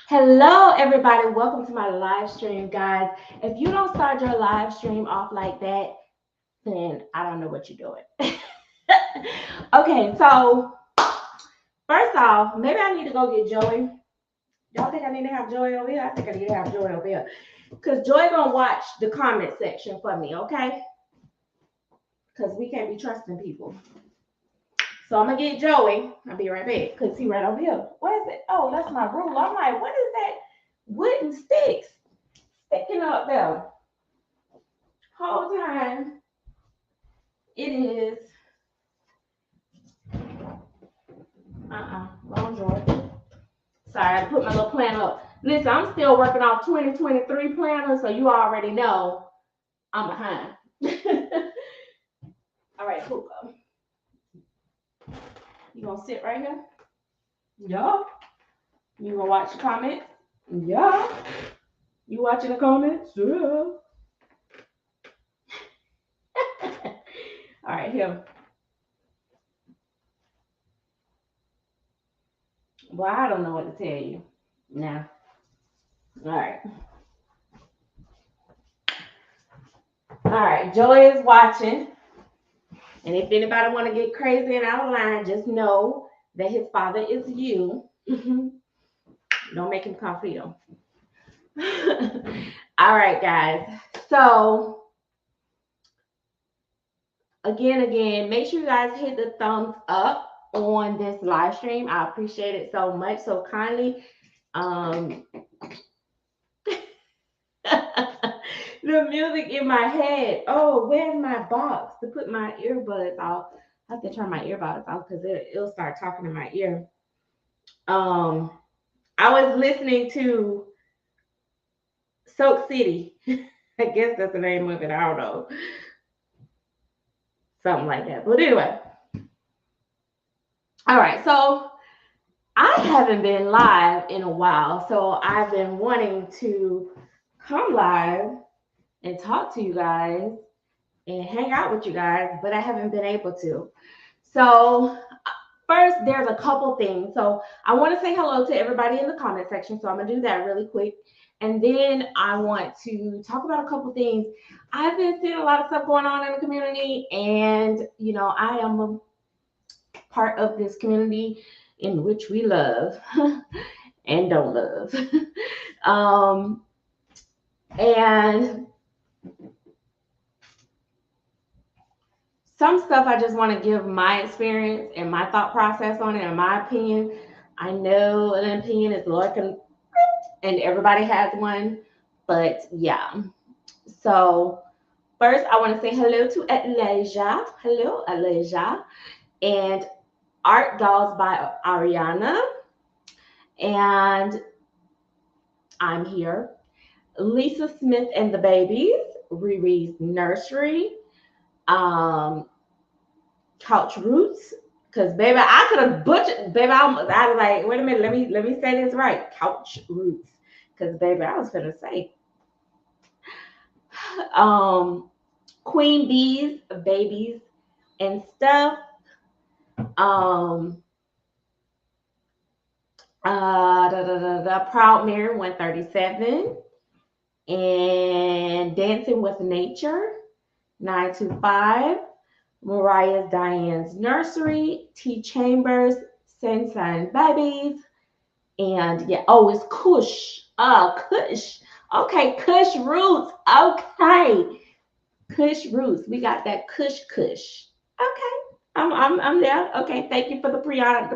Hello, everybody. Welcome to my live stream, guys. If you don't start your live stream off like that, then I don't know what you're doing. Okay, so first off, maybe I need to go get Joey. Y'all think I need to have Joey over here? I think I need to have Joey over here. Because Joey gonna watch the comment section for me, okay? Because we can't be trusting people. So I'm gonna get Joey. I'll be right back. Because he right over here. What is it? Oh, that's my ruler. I'm like, what is that? Wooden sticks sticking up there. Whole time it is wrong drawer. Sorry, I put my little plan up. Listen, I'm still working off 2023 planner, so you already know I'm behind. All right, hookah. You gonna sit right here? Yeah. You gonna watch the comments? Yeah. You watching the comments? Yeah. All right, here. Well, I don't know what to tell you. Nah. All right. All right, Joy is watching. And if anybody want to get crazy and out of line, just know that his father is you. Don't make him call Fido. All right, guys. So, again, make sure you guys hit the thumbs up on this live stream. I appreciate it so much. So kindly, the music in my head. Oh, where's my box to put my earbuds off? I have to turn my earbuds off because it'll start talking in my ear. I was listening to Soak City. I guess that's the name of it. I don't know. Something like that. But anyway. All right. So I haven't been live in a while. So I've been wanting to come live and talk to you guys and hang out with you guys, but I haven't been able to. So first, there's a couple things. So I want to say hello to everybody in the comment section. So I'm going to do that really quick. And then I want to talk about a couple things. I've been seeing a lot of stuff going on in the community. And, you know, I am a part of this community in which we love and don't love. And some stuff I just want to give my experience and my thought process on it and my opinion. I know an opinion is lurking and everybody has one, but yeah. So first I want to say hello to Elijah. Hello, Elijah. And Art Dolls by Ariana. And I'm here. Lisa Smith and the Babies, Riri's Nursery. Couch Roots, because baby, I could have butchered. Baby, I was like, wait a minute, let me say this right. Couch Roots, because baby, I was gonna say, Queen Bees, Babies, and Stuff. Proud Mary 137, and Dancing with Nature 925. Mariah Diane's Nursery, T Chambers, Sunshine Babies, and yeah, oh, it's Kush. Kush. Okay, Kush Roots. Okay, Kush Roots. We got that Kush. Okay, I'm there. Okay, thank you for the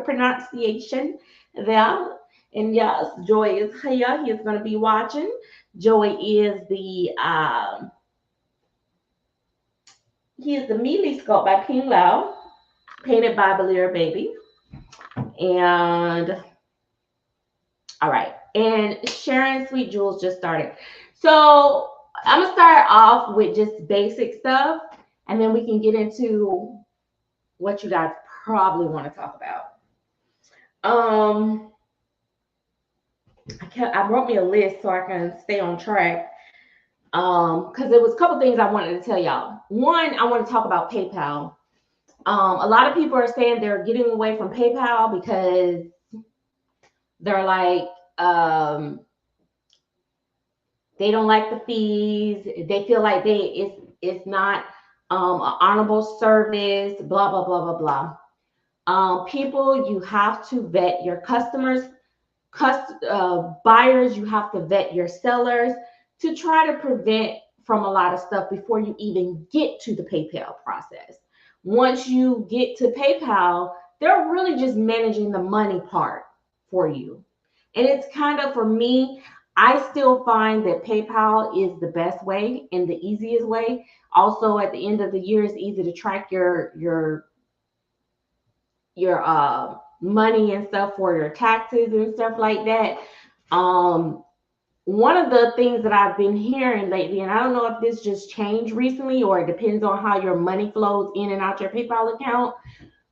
pronunciation there. And yes, Joy is here. He's gonna be watching. Joy is the He is the Mealy Sculpt by Ping Lau, painted by Belir Baby. And All right. And Sharon Sweet Jewels just started. So I'm gonna start off with just basic stuff, and then we can get into what you guys probably want to talk about. Um, I wrote me a list so I can stay on track. Because there was a couple things I wanted to tell y'all. One, I want to talk about PayPal. A lot of people are saying they're getting away from PayPal because they're like, um, they don't like the fees. They feel like it's not an honorable service. Blah blah blah blah blah. People, you have to vet your customers, buyers. You have to vet your sellers to try to prevent from a lot of stuff before you even get to the PayPal process. Once you get to PayPal, they're really just managing the money part for you. And it's kind of, for me, I still find that PayPal is the best way and the easiest way. Also, at the end of the year, it's easy to track your money and stuff for your taxes and stuff like that. Um, One of the things that I've been hearing lately, and I don't know if this just changed recently or it depends on how your money flows in and out your PayPal account,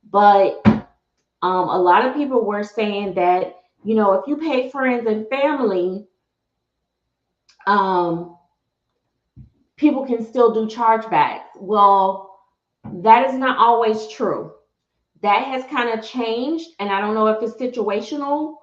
but a lot of people were saying that, if you pay friends and family, um, people can still do chargebacks. Well, that is not always true. That has kind of changed, and I don't know if it's situational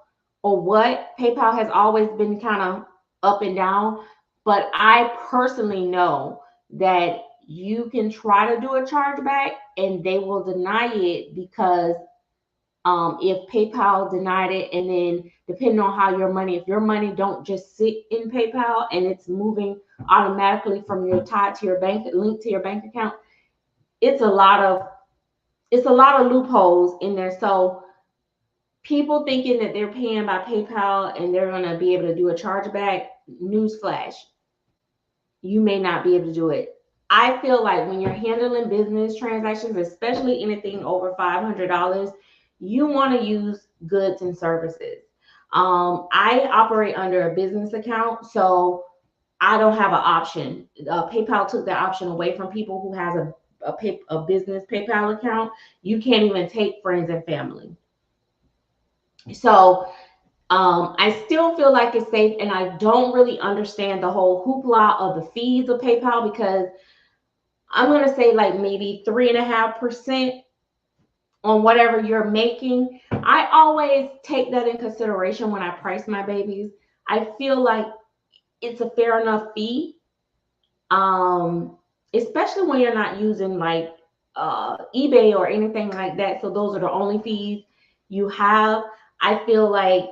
or what. PayPal has always been kind of up and down, but I personally know that you can try to do a chargeback and they will deny it because if PayPal denied it, and then depending on how if your money don't just sit in PayPal and it's moving automatically from your tie to your bank, link to your bank account, it's a lot of loopholes in there. So people thinking that they're paying by PayPal and they're going to be able to do a chargeback, newsflash, you may not be able to do it. I feel like when you're handling business transactions, especially anything over $500, you want to use goods and services. I operate under a business account, so I don't have an option. PayPal took that option away from people who has a business PayPal account. You can't even take friends and family. So I still feel like it's safe, and I don't really understand the whole hoopla of the fees of PayPal, because I'm going to say like maybe 3.5% on whatever you're making. I always take that in consideration when I price my babies. I feel like it's a fair enough fee, um, especially when you're not using like eBay or anything like that. So those are the only fees you have. I feel like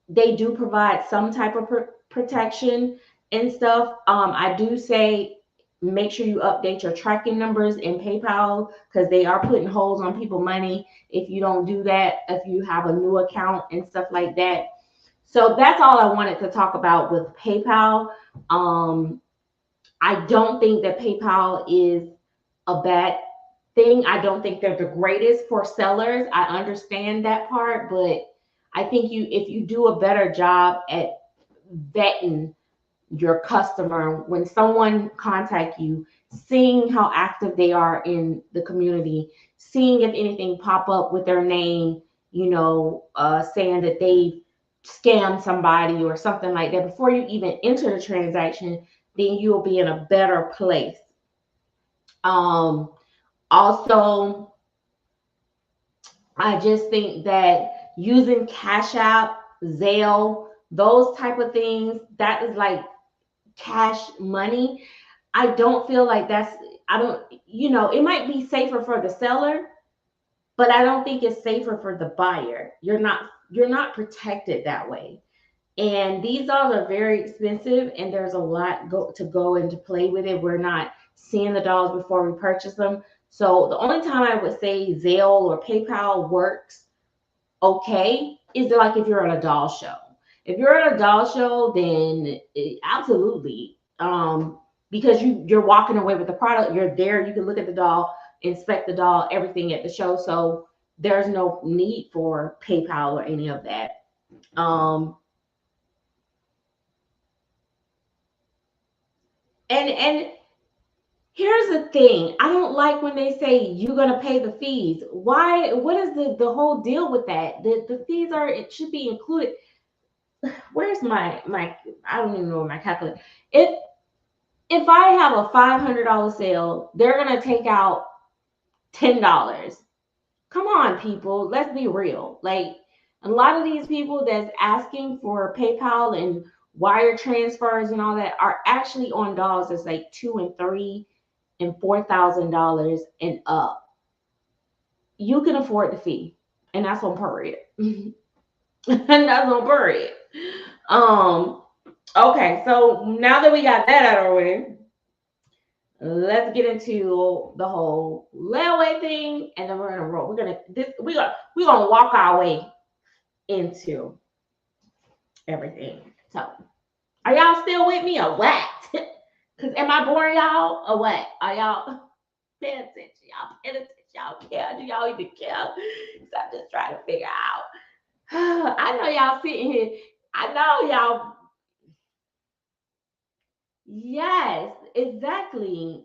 they do provide some type of protection and stuff. I do say make sure you update your tracking numbers in PayPal, because they are putting holes on people's money if you don't do that, if you have a new account and stuff like that. So that's all I wanted to talk about with PayPal. I don't think that PayPal is a bad thing. I don't think they're the greatest for sellers. I understand that part, but I think if you do a better job at vetting your customer when someone contact you, seeing how active they are in the community, seeing if anything pop up with their name, saying that they scammed somebody or something like that before you even enter the transaction, then you'll be in a better place. Also, I just think that using Cash App, Zelle, those type of things, that is like cash money. I don't feel like I don't, it might be safer for the seller, but I don't think it's safer for the buyer. You're not protected that way. And these dolls are very expensive, and there's a lot to go into play with it. We're not seeing the dolls before we purchase them. So the only time I would say Zelle or PayPal works okay is like if you're at a doll show. If you're at a doll show, then absolutely, because you're walking away with the product. You're there. You can look at the doll, inspect the doll, everything at the show. So there's no need for PayPal or any of that. And here's the thing. I don't like when they say you're gonna pay the fees. Why? What is the whole deal with that? The fees are, it should be included. Where's my I don't even know my calculator. If I have a $500 sale, they're gonna take out $10. Come on, people. Let's be real. Like, a lot of these people that's asking for PayPal and wire transfers and all that are actually on dolls that's like $2,000 and $3,000 and $4,000 and up. You can afford the fee, and that's on period. And that's on period. Um. Okay, so now that we got that out of the way, let's get into the whole layaway thing, and then we're gonna roll. We're gonna walk our way into everything. So, are y'all still with me or what? Cause am I boring y'all or what? Are y'all paying attention? Y'all paying attention? Y'all care? Do y'all even care? So I'm just trying to figure out. I know y'all sitting here. I know y'all. Yes, exactly.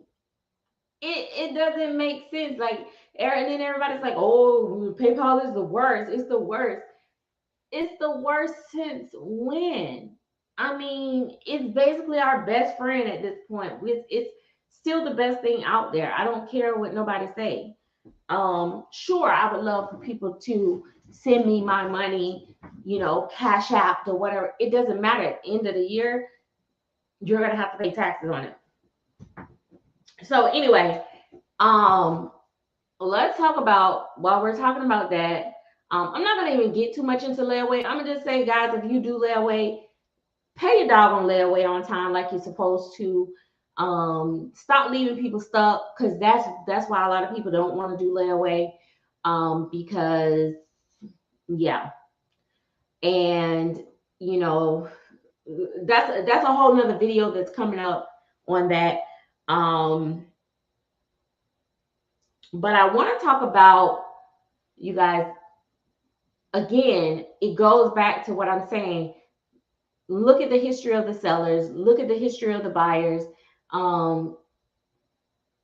It doesn't make sense. Like, and then everybody's like, "Oh, PayPal is the worst. It's the worst." It's the worst since when? I mean, it's basically our best friend at this point. It's still the best thing out there. I don't care what nobody say. Sure, I would love for people to send me my money, cash app or whatever. It doesn't matter. At the end of the year, you're gonna have to pay taxes on it. So anyway, um, let's talk about, while we're talking about that. I'm not gonna even get too much into layaway. I'm gonna just say, guys, if you do layaway, pay your dog on layaway on time like you're supposed to. Stop leaving people stuck, because that's why a lot of people don't want to do layaway. Because yeah, and you know that's a whole nother video that's coming up on that. Um, but I want to talk about, you guys, again, it goes back to what I'm saying. Look at the history of the sellers, look at the history of the buyers. Um,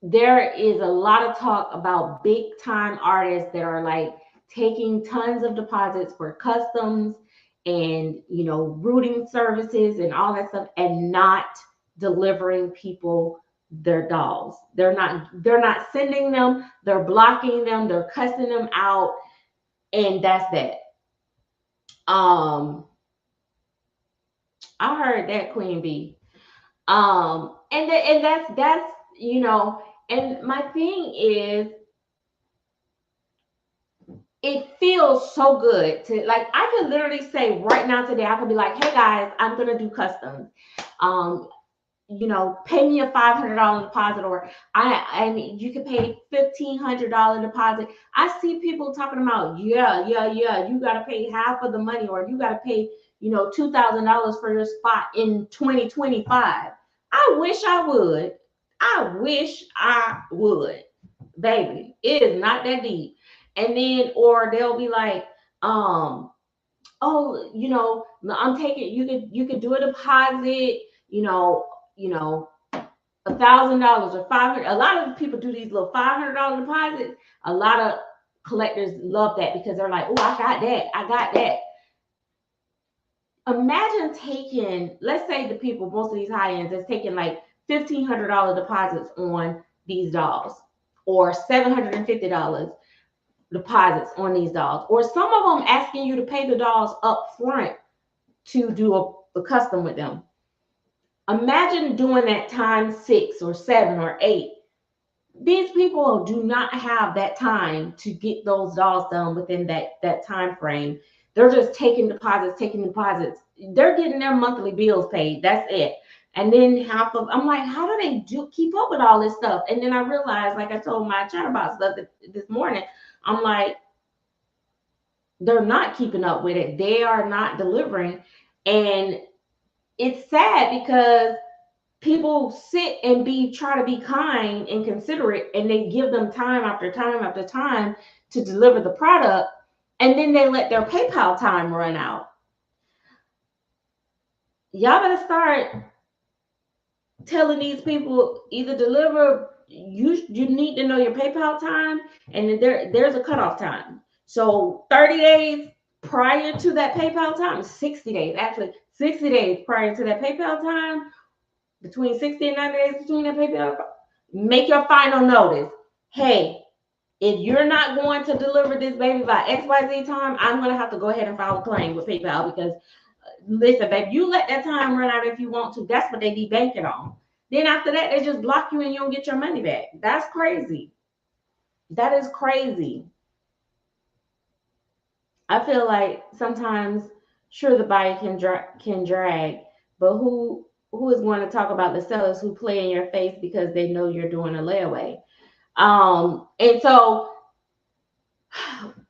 there is a lot of talk about big time artists that are like taking tons of deposits for customs and routing services and all that stuff, and not delivering people their dolls. They're not sending them, they're blocking them, they're cussing them out, and that's that. um I heard that, Queen Bee. And that's and my thing is, it feels so good to, like, I could literally say right now today, I could be like, hey guys, I'm gonna do customs. um Pay me a $500 deposit, or I mean, you could pay $1,500 deposit. I see people talking about, yeah, you gotta pay half of the money, or you gotta pay $2,000 for your spot in 2025. I wish I would. I wish I would, baby. It is not that deep. And then, or they'll be like, oh, I'm taking, you could do a deposit, you know, $1,000 or 500. A lot of people do these little $500 deposits. A lot of collectors love that, because they're like, oh, I got that. Imagine taking, let's say the people, most of these high ends, is taking like $1,500 deposits on these dolls, or $750 deposits on these dolls, or some of them asking you to pay the dolls up front to do a custom with them. Imagine doing that times 6 or 7 or 8. These people do not have that time to get those dolls done within that time frame. They're just taking deposits. They're getting their monthly bills paid. That's it. And then I'm like, how do they keep up with all this stuff? And then I realized, like I told my chatterbox stuff this morning, I'm like, they're not keeping up with it. They are not delivering. And it's sad, because people sit and try to be kind and considerate, and they give them time after time after time to deliver the product, and then they let their PayPal time run out. Y'all better start telling these people either deliver, you need to know your PayPal time, and then there's a cutoff time. So 30 days prior to that PayPal time, 60 days, actually 60 days prior to that PayPal time, between 60 and 90 days between that PayPal, make your final notice. Hey, if you're not going to deliver this baby by XYZ time, I'm going to have to go ahead and file a claim with PayPal because, listen, babe, you let that time run out if you want to. That's what they be banking on. Then after that, they just block you and you don't get your money back. That's crazy. That is crazy. I feel like sometimes, sure, the buyer can drag, but who is going to talk about the sellers who play in your face because they know you're doing a layaway? And so,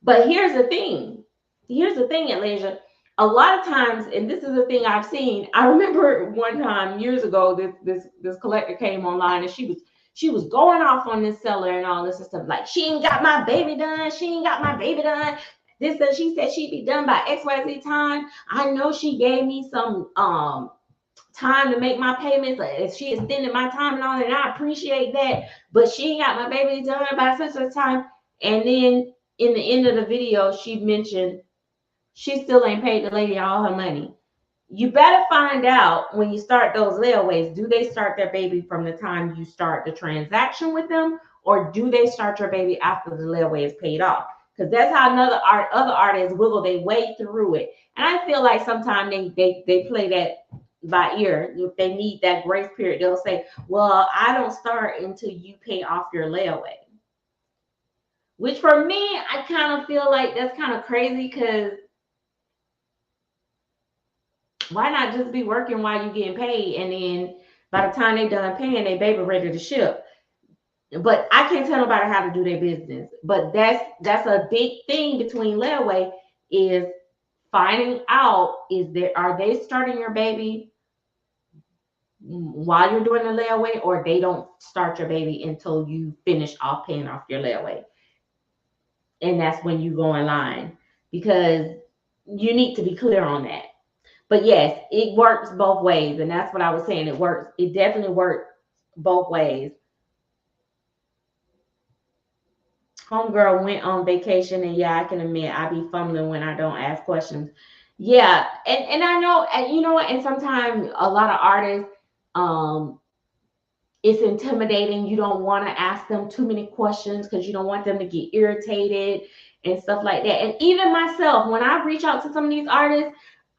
but here's the thing. Here's the thing, Atlanta. A lot of times, and this is the thing I've seen. I remember one time years ago, this collector came online and she was going off on this seller and all this stuff. Like, she ain't got my baby done. She ain't got my baby done. This that she said she'd be done by XYZ time. I know she gave me some time to make my payments. If she extended my time and all that, and I appreciate that. But she ain't got my baby done by such a time. And then in the end of the video, she mentioned she still ain't paid the lady all her money. You better find out when you start those layaways, do they start their baby from the time you start the transaction with them, or do they start your baby after the layaway is paid off? Because that's how other artists wiggle their way through it. And I feel like sometimes they play that by ear. If they need that grace period, they'll say, well, I don't start until you pay off your layaway. Which for me, I kind of feel like that's kind of crazy because why not just be working while you're getting paid, and then by the time they done paying, they baby ready to ship? But I can't tell nobody how to do their business. But that's a big thing between layaway is finding out are they starting your baby while you're doing the layaway, or they don't start your baby until you finish off paying off your layaway. And that's when you go in line, because you need to be clear on that. But yes, it works both ways. And that's what I was saying. It definitely works both ways. Homegirl went on vacation, and yeah, I can admit I be fumbling when I don't ask questions. Yeah, and I know, and you know what, and sometimes a lot of artists, um, it's intimidating. You don't want to ask them too many questions because you don't want them to get irritated and stuff like that. And even myself, when I reach out to some of these artists,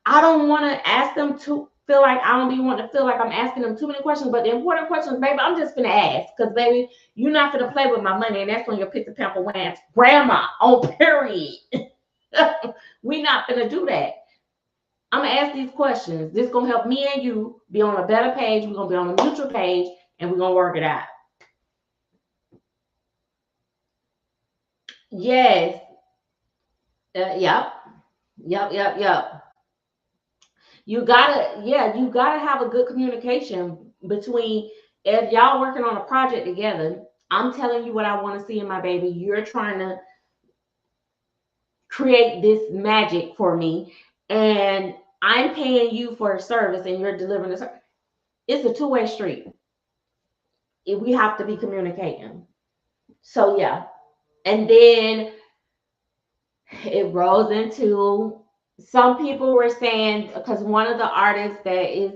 I don't want to ask them to feel like I don't be wanting to feel like I'm asking them too many questions. But the important questions, baby, I'm just gonna ask, because baby, you're not gonna play with my money, and that's when your pizza pamper whams grandma on period. We not gonna do that. I'm gonna ask these questions. This gonna help me and you be on a better page. We're gonna be on a mutual page, and we're gonna work it out. Yes. Yep. Yep. You gotta have a good communication between, if y'all working on a project together. I'm telling you what I want to see in my baby. You're trying to create this magic for me, and I'm paying you for a service, and you're delivering a service. It's a two-way street. We have to be communicating. So yeah, and then it rolls into, some people were saying, because one of the artists that is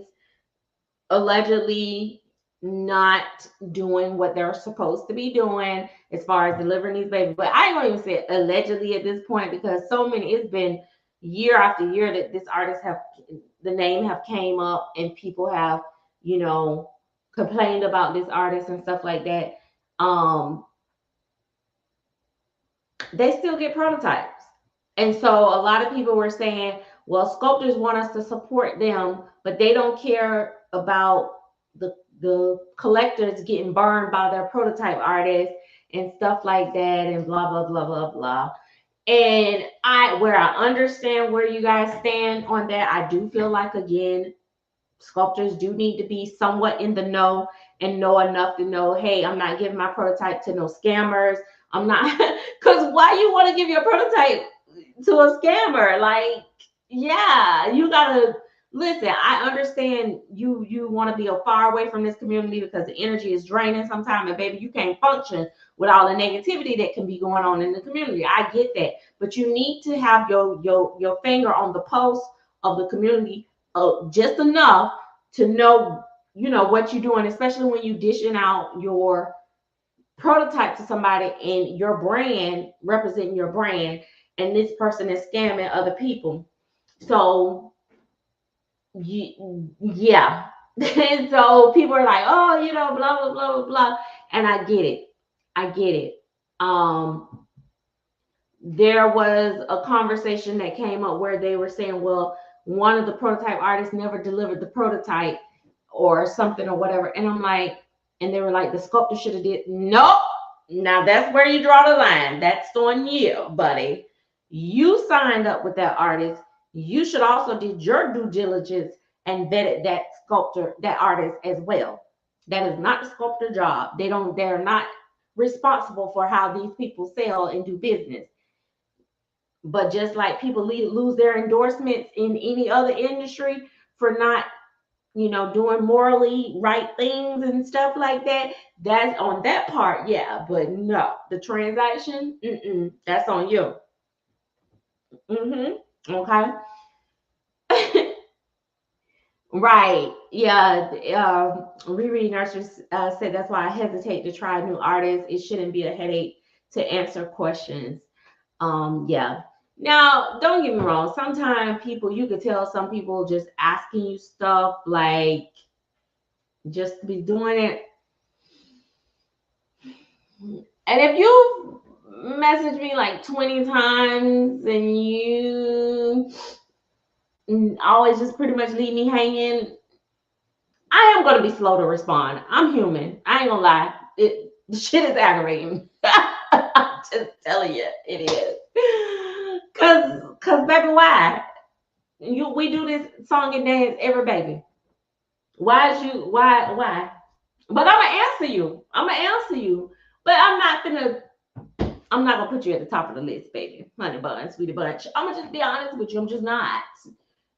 allegedly not doing what they're supposed to be doing as far as delivering these babies. But I ain't gonna even say allegedly at this point, because so many, it's been year after year that this artist have, the name have came up, and people have, you know, complained about this artist and stuff like that. They still get prototypes. And so a lot of people were saying, well, sculptors want us to support them, but they don't care about the collectors getting burned by their prototype artists and stuff like that, and blah blah blah blah blah. And I understand where you guys stand on that. I do feel like, again, sculptors do need to be somewhat in the know and know enough to know, hey, I'm not giving my prototype to no scammers. I'm not, because why you want to give your prototype to a scammer? Like, yeah, you gotta listen, I understand you want to be far away from this community because the energy is draining sometimes, and baby, you can't function with all the negativity that can be going on in the community. I get that, but you need to have your finger on the pulse of the community, just enough to know, what you're doing, especially when you dishing out your prototype to somebody and your brand, representing your brand, and this person is scamming other people. So yeah. And so people are like, oh, blah blah blah blah blah, and I get it. I get it. Um, there was a conversation that came up where they were saying, well, one of the prototype artists never delivered the prototype or something or whatever, and I'm like, and they were like, the sculptor should have did. Nope. Now that's where you draw the line. That's on you, buddy. You signed up with that artist. You should also did your due diligence and vetted that sculptor, that artist as well. That is not the sculptor job. They're not responsible for how these people sell and do business. But just like people lose their endorsements in any other industry for not, doing morally right things and stuff like that, that's on that part, yeah. But no, the transaction, that's on you. Okay. Right. Yeah. Riri Nurses said that's why I hesitate to try new artists. It shouldn't be a headache to answer questions. Yeah. Now, don't get me wrong. Sometimes you could tell some people just asking you stuff like just to be doing it. And if you message me like 20 times and you always just pretty much leave me hanging, I am going to be slow to respond. I'm human. I ain't going to lie. The shit is aggravating. I'm just telling you, it is. Cause baby, why? We do this song and dance every baby. Why? But I'm gonna answer you. But I'm not gonna put you at the top of the list, baby. Honey bun, sweetie bunch. I'm gonna just be honest with you. I'm just not.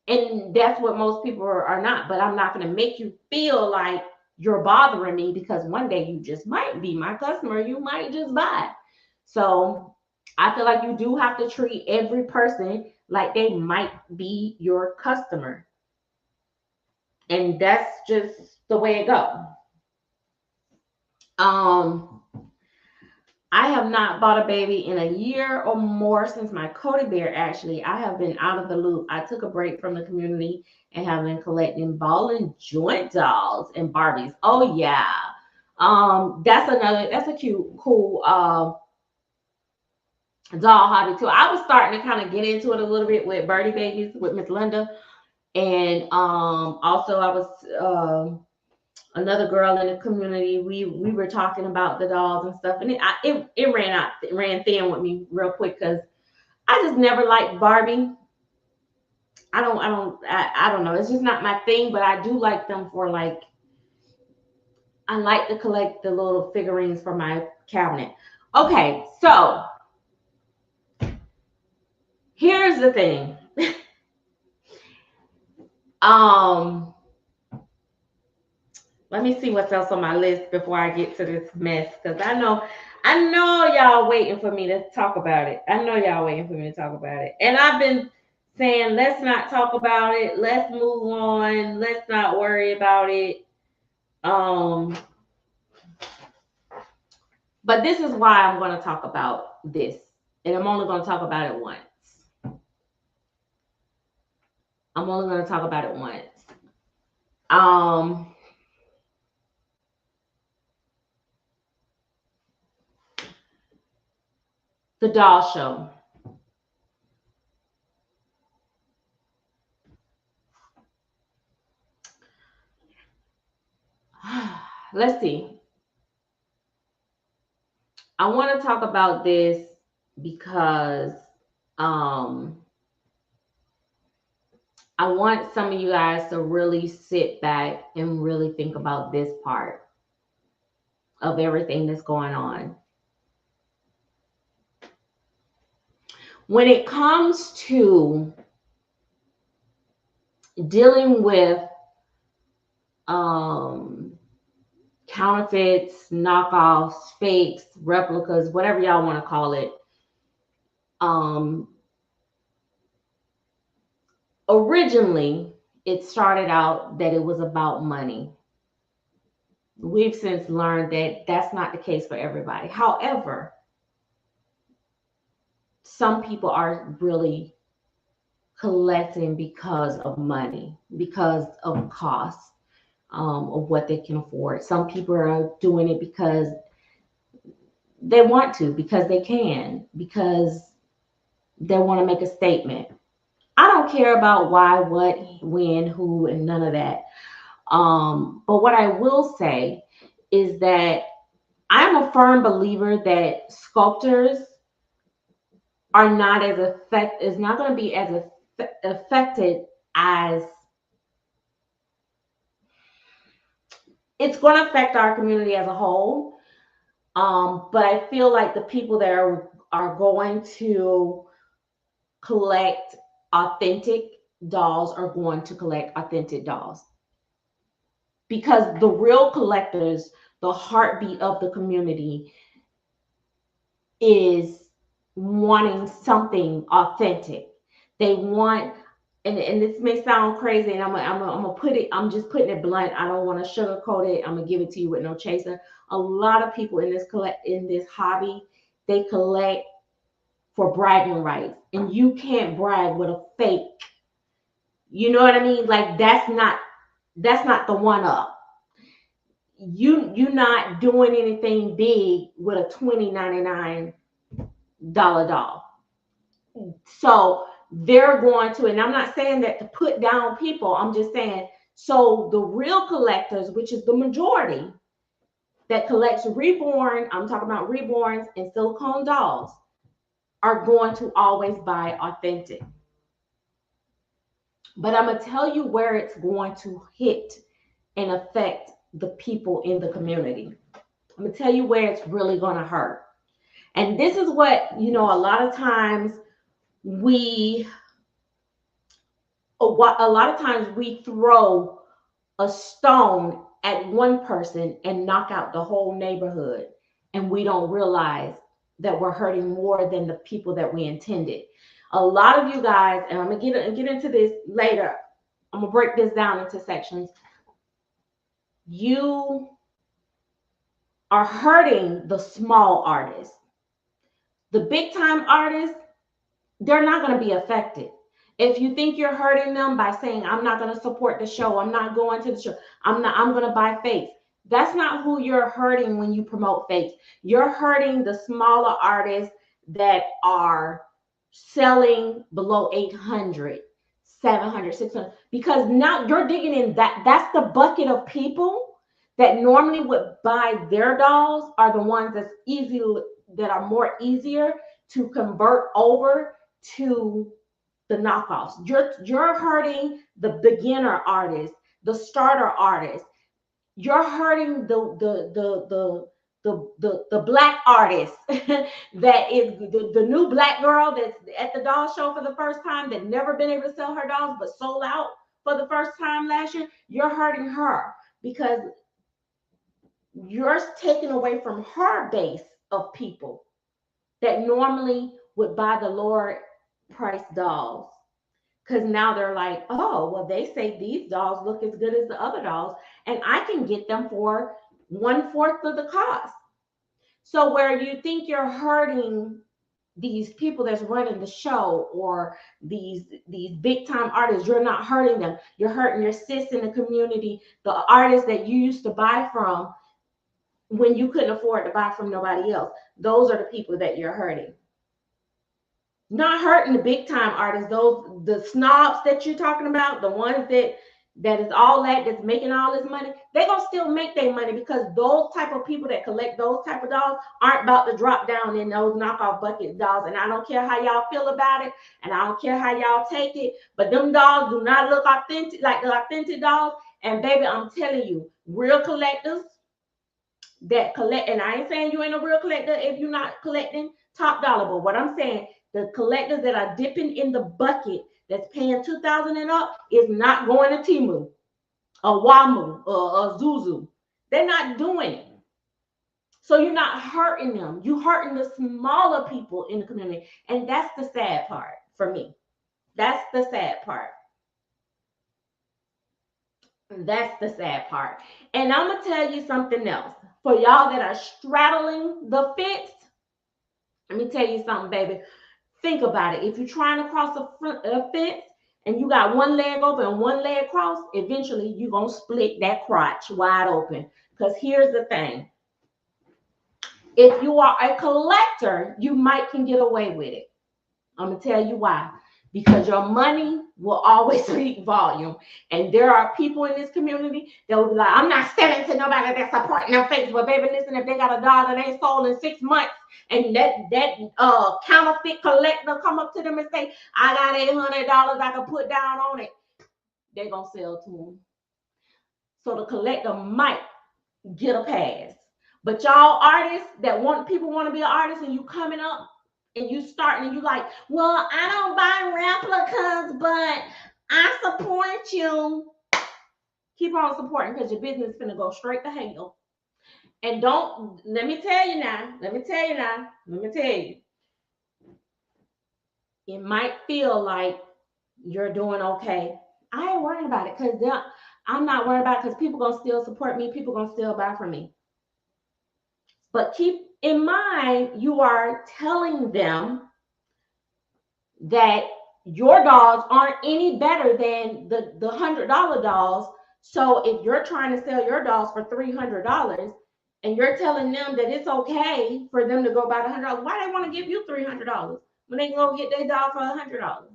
And that's what most people are not. But I'm not gonna make you feel like you're bothering me because one day you just might be my customer. You might just buy. So I feel like you do have to treat every person like they might be your customer. And that's just the way it goes. Um, I have not bought a baby in a year or more since my Cody Bear. Actually, I have been out of the loop. I took a break from the community and have been collecting ball and joint dolls and Barbies. Oh yeah. That's a cute, cool doll hobby too. I was starting to kind of get into it a little bit with Birdie Babies with Miss Linda. And also I was another girl in the community. We were talking about the dolls and stuff, and it ran thin with me real quick because I just never liked Barbie. I don't know. It's just not my thing, but I do like them for like I like to collect the little figurines for my cabinet. Okay, so here's the thing. um Let me see what's else on my list before I get to this mess, because I know y'all waiting for me to talk about it. I know y'all waiting for me to talk about it. And I've been saying, let's not talk about it. Let's move on. Let's not worry about it. But this is why I'm going to talk about this. And I'm only going to talk about it once. I'm only going to talk about it once. The doll show. Let's see. I want to talk about this because I want some of you guys to really sit back and really think about this part of everything that's going on. When it comes to dealing with counterfeits, knockoffs, fakes, replicas, whatever y'all want to call it. Originally, it started out that it was about money. We've since learned that that's not the case for everybody. However, some people are really collecting because of money, because of cost, of what they can afford. Some people are doing it because they want to, because they can, because they want to make a statement. I don't care about why, what, when, who, and none of that. But what I will say is that I'm a firm believer that sculptors are not as is not going to be as affected as it's going to affect our community as a whole. But I feel like the people that are going to collect authentic dolls are going to collect authentic dolls, because the real collectors, the heartbeat of the community, is wanting something authentic. They want, and this may sound crazy, and I'm gonna put it, I'm just putting it blunt. I don't want to sugarcoat it. I'm gonna give it to you with no chaser. A lot of people in this hobby, they collect for bragging rights, and you can't brag with a fake. You know what I mean? Like that's not the one up. You're not doing anything big with a $20.99 doll. So they're going to, and I'm not saying that to put down people, I'm just saying, so the real collectors, which is the majority that collects reborn, I'm talking about reborns and silicone dolls, are going to always buy authentic. But I'm going to tell you where it's going to hit and affect the people in the community. I'm going to tell you where it's really going to hurt. And this is what, a lot of times we throw a stone at one person and knock out the whole neighborhood, and we don't realize that we're hurting more than the people that we intended. A lot of you guys, and I'm gonna get into this later, I'm gonna break this down into sections. You are hurting the small artists. The big time artists, they're not going to be affected. If you think you're hurting them by saying, I'm not going to support the show, I'm not going to the show, I'm going to buy fakes, that's not who you're hurting when you promote fakes. You're hurting the smaller artists that are selling below 800, 700, 600, because now you're digging in that's the bucket of people that normally would buy their dolls, are the ones that are more easier to convert over to the knockoffs. You're hurting the beginner artist, the starter artist. You're hurting the black artist that is the new black girl that's at the doll show for the first time, that never been able to sell her dolls but sold out for the first time last year. You're hurting her because you're taking away from her base of people that normally would buy the lower price dolls, because now they're like, oh, well, they say these dolls look as good as the other dolls, and I can get them for 1/4 of the cost. So where you think you're hurting these people that's running the show, or these big time artists, you're not hurting them. You're hurting your sis in the community, the artists that you used to buy from when you couldn't afford to buy from nobody else. Those are the people that you're hurting. Not hurting the big time artists, those the snobs that you're talking about, the ones that is all that's making all this money. They're gonna still make their money, because those type of people that collect those type of dolls aren't about to drop down in those knockoff bucket dolls. And I don't care how y'all feel about it, and I don't care how y'all take it, but them dolls do not look authentic like the authentic dolls. And baby, I'm telling you, real collectors that collect, and I ain't saying you ain't a real collector if you're not collecting top dollar, but what I'm saying, the collectors that are dipping in the bucket that's paying $2,000 and up is not going to Timu or Wamu or Zuzu. They're not doing it. So you're not hurting them. You're hurting the smaller people in the community. And that's the sad part for me. That's the sad part. That's the sad part. And I'm going to tell you something else. For y'all that are straddling the fence, let me tell you something, baby. Think about it. If you're trying to cross a fence and you got one leg open and one leg crossed, eventually you're going to split that crotch wide open. Because here's the thing. If you are a collector, you might can get away with it. I'm going to tell you why. Because your money will always speak volume. And there are people in this community that will be like, I'm not selling to nobody that's supporting their face. But baby, listen, if they got a dog that ain't sold in 6 months and that counterfeit collector come up to them and say, I got $800 I can put down on it, they're going to sell to them. So the collector might get a pass. But y'all artists that people want to be an artist and you coming up, and you starting and you like, well, I don't buy replicas, but I support you. Keep on supporting because your business is going to go straight to hell. And let me tell you. It might feel like you're doing okay. I ain't worrying about it because I'm not worried about it because people going to still support me. People going to still buy from me. But keep in mind, you are telling them that your dolls aren't any better than the $100 dolls. So if you're trying to sell your dolls for $300 and you're telling them that it's okay for them to go buy the $100, why they want to give you $300 when they can go get their doll for $100?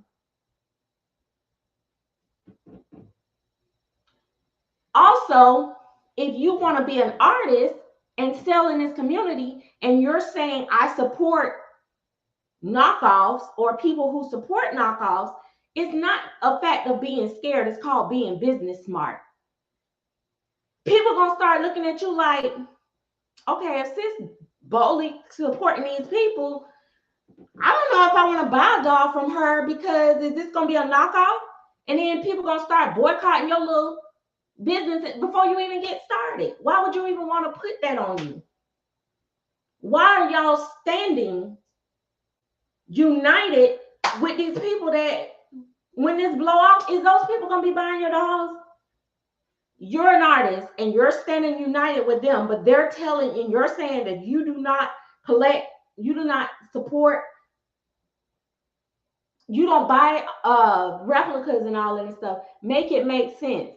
Also, if you want to be an artist and sell in this community and you're saying I support knockoffs or people who support knockoffs, it's not a fact of being scared. It's called being business smart. People gonna start looking at you like, okay, if sis boldly supporting these people, I don't know if I want to buy a doll from her because is this gonna be a knockoff? And then people gonna start boycotting your little business before you even get started. Why would you even want to put that on you? Why are y'all standing united with these people that when this blow off, is those people gonna be buying your dolls? You're an artist and you're standing united with them, but they're telling and you're saying that you do not collect, you do not support, you don't buy replicas and all of this stuff. Make it make sense.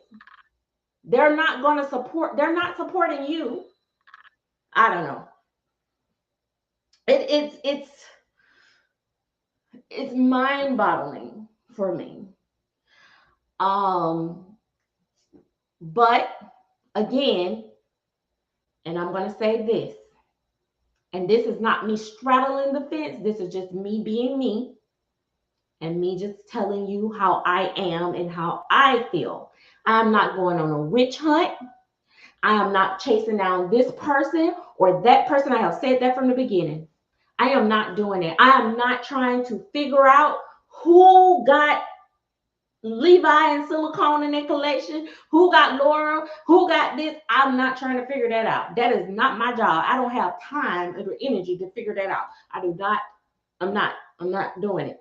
They're not going to support, they're not supporting you. I don't know. It's mind-boggling for me. But again, and I'm going to say this, and this is not me straddling the fence. This is just me being me and me just telling you how I am and how I feel. I'm not going on a witch hunt. I am not chasing down this person or that person. I have said that from the beginning. I am not doing it. I am not trying to figure out who got Levi and silicone in their collection, who got Laura, who got this. I'm not trying to figure that out. That is not my job. I don't have time or energy to figure that out. I'm not doing it.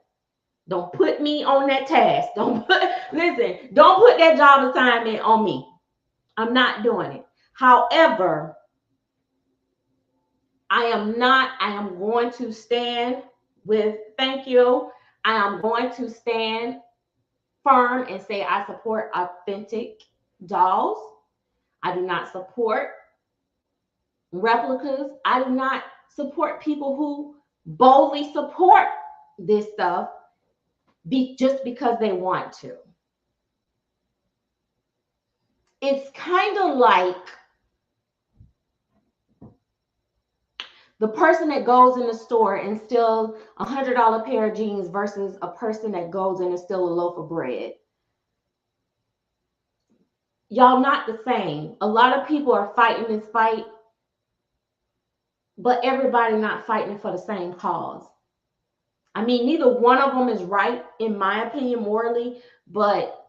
Don't put me on that task. Don't put that job assignment on me. I'm not doing it. However, I am going to stand with thank you. I am going to stand firm and say I support authentic dolls. I do not support replicas. I do not support people who boldly support this stuff just because they want to. It's kind of like the person that goes in the store and steals $100 pair of jeans versus a person that goes in and steals a loaf of bread. Y'all not the same. A lot of people are fighting this fight, but everybody not fighting for the same cause. I mean, neither one of them is right, in my opinion, morally, but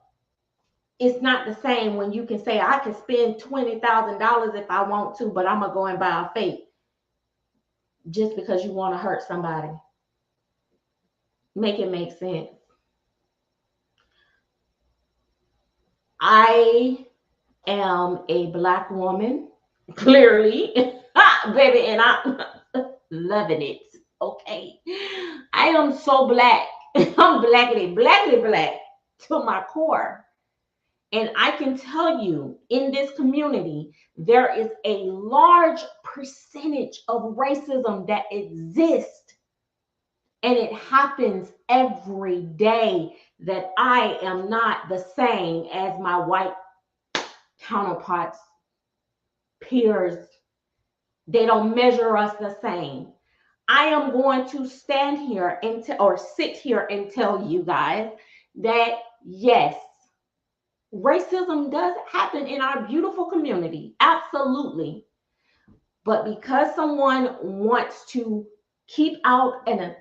it's not the same when you can say, I can spend $20,000 if I want to, but I'm going to go and buy a fake just because you want to hurt somebody. Make it make sense. I am a Black woman, clearly, baby, and I'm loving it. Okay. I am so Black. I'm blackity black to my core. And I can tell you, in this community, there is a large percentage of racism that exists. And it happens every day that I am not the same as my white counterparts, peers. They don't measure us the same. I am going to stand here and sit here and tell you guys that yes, racism does happen in our beautiful community. Absolutely. But because someone wants to keep out a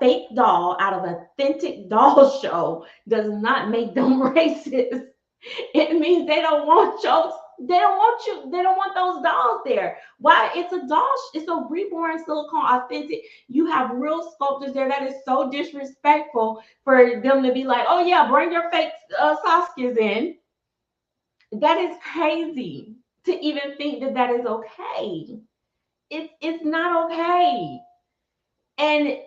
fake doll out of an authentic doll show does not make them racist. It means they don't want shows. They don't want those dolls there. Why? It's a doll. It's a reborn silicone authentic. You have real sculptors there. That is so disrespectful for them to be like, oh yeah, bring your fake Saskias in. That is crazy to even think that that is okay. It's not okay. And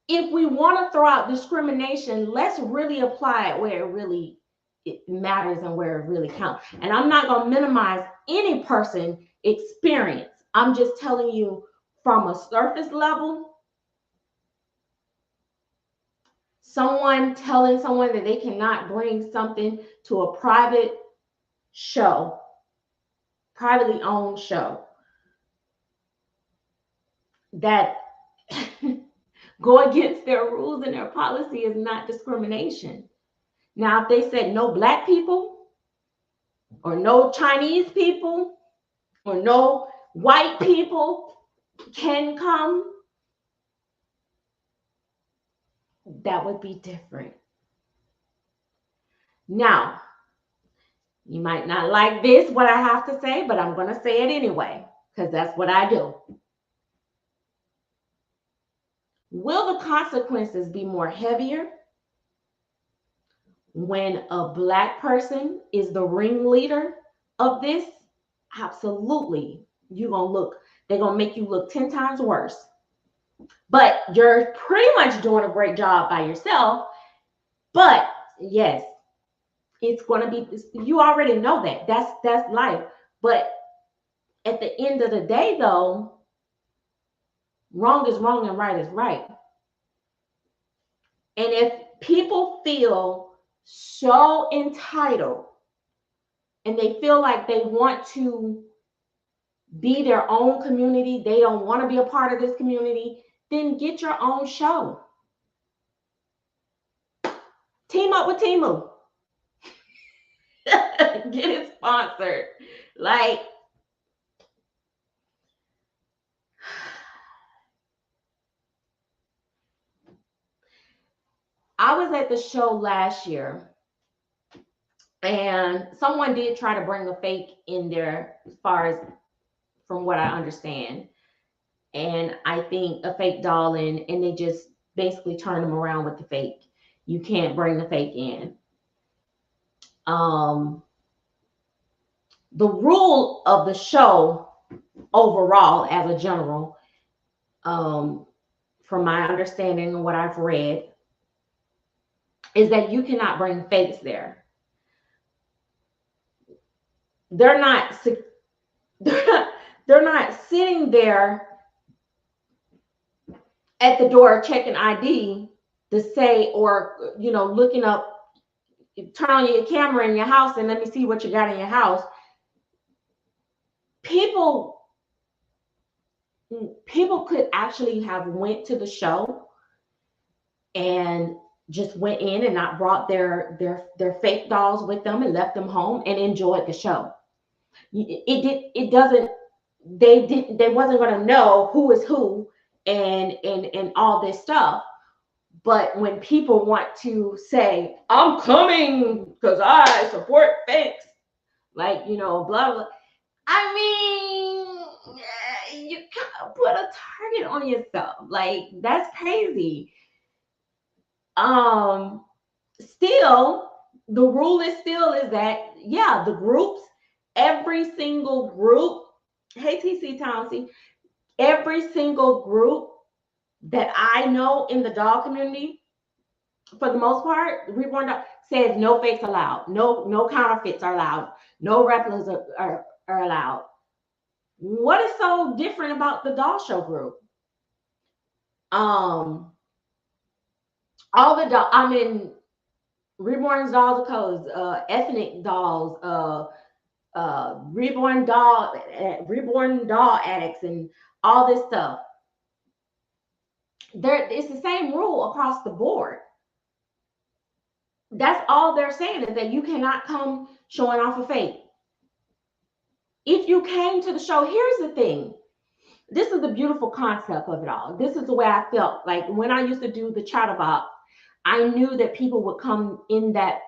if we want to throw out discrimination, let's really apply it where it matters and where it really counts. And I'm not going to minimize any person experience. I'm just telling you from a surface level, someone telling someone that they cannot bring something to a private show, privately owned show, that go against their rules and their policy is not discrimination. Now, if they said no Black people or no Chinese people or no white people can come, that would be different. Now, you might not like this, what I have to say, but I'm going to say it anyway, because that's what I do. Will the consequences be more heavier when a Black person is the ringleader of this? Absolutely. They're going to make you look 10 times worse. But you're pretty much doing a great job by yourself. But yes, it's going to be, you already know that. That's life. But at the end of the day, though, wrong is wrong and right is right. And if people feel so entitled and they feel like they want to be their own community, they don't want to be a part of this community, then get your own show. Team up with Timu. Get it sponsored. Like, I was at the show last year and someone did try to bring a fake in there, as far as from what I understand. And I think a fake doll in, and they just basically turn them around with the fake. You can't bring the fake in. The rule of the show overall, as a general, from my understanding and what I've read, is that you cannot bring fakes there. They're not sitting there at the door checking ID to say, or looking up, turn on your camera in your house and let me see what you got in your house. People could actually have went to the show and just went in and not brought their fake dolls with them and left them home and enjoyed the show. They wasn't going to know who is who and all this stuff. But when people want to say, I'm coming because I support fakes, like, you know, blah, blah. I mean, you kind of put a target on yourself. Like, that's crazy. Still, the rule is that, yeah, the groups, every single group, hey, TC Townsy, every single group that I know in the dog community, for the most part, Reborn Dog says no fakes allowed, no counterfeits are allowed, no replicas are allowed. What is so different about the doll show group? All the doll, I mean, Reborn Dolls Codes, ethnic dolls, reborn doll addicts, and all this stuff. It's the same rule across the board. That's all they're saying, is that you cannot come showing off a fake. If you came to the show, here's the thing. This is the beautiful concept of it all. This is the way I felt. Like when I used to do the chatterbox, I knew that people would come in that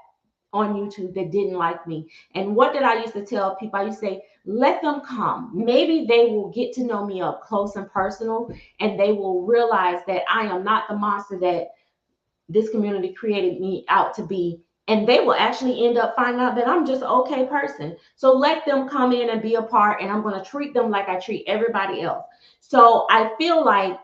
on YouTube that didn't like me. And what did I used to tell people? I used to say, let them come. Maybe they will get to know me up close and personal, and they will realize that I am not the monster that this community created me out to be. And they will actually end up finding out that I'm just an okay person. So let them come in and be a part, and I'm going to treat them like I treat everybody else. So I feel like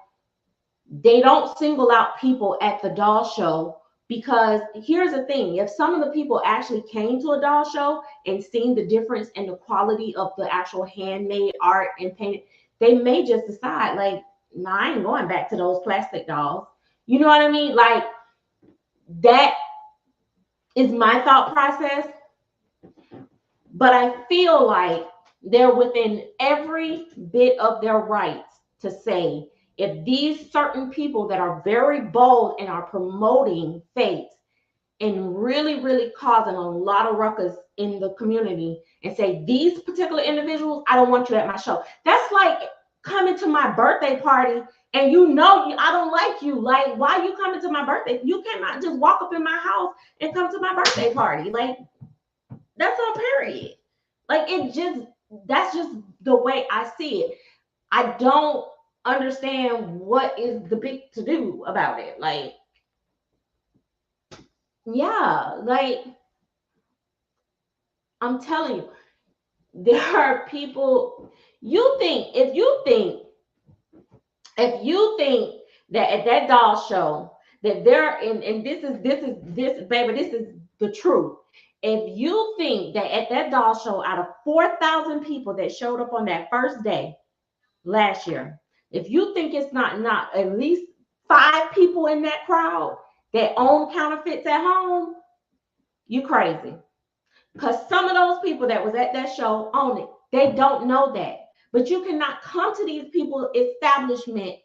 they don't single out people at the doll show, because here's the thing. If some of the people actually came to a doll show and seen the difference in the quality of the actual handmade art and painting, they may just decide, like, nah, I ain't going back to those plastic dolls. You know what I mean? Like, that is my thought process. But I feel like they're within every bit of their rights to say, if these certain people that are very bold and are promoting fakes and really, really causing a lot of ruckus in the community, and say, these particular individuals, I don't want you at my show. That's like coming to my birthday party and you know I don't like you. Like, why are you coming to my birthday? You cannot just walk up in my house and come to my birthday party. Like, that's on period. Like, that's just the way I see it. I don't understand what is the big to do about it. Like, yeah, like, I'm telling you, there are people, if you think that at that doll show that they're in, and this baby, this is the truth. If you think that at that doll show, out of 4,000 people that showed up on that first day last year, if you think it's not at least 5 people in that crowd that own counterfeits at home, you crazy. Because some of those people that was at that show own it. They don't know that. But you cannot come to these people's establishment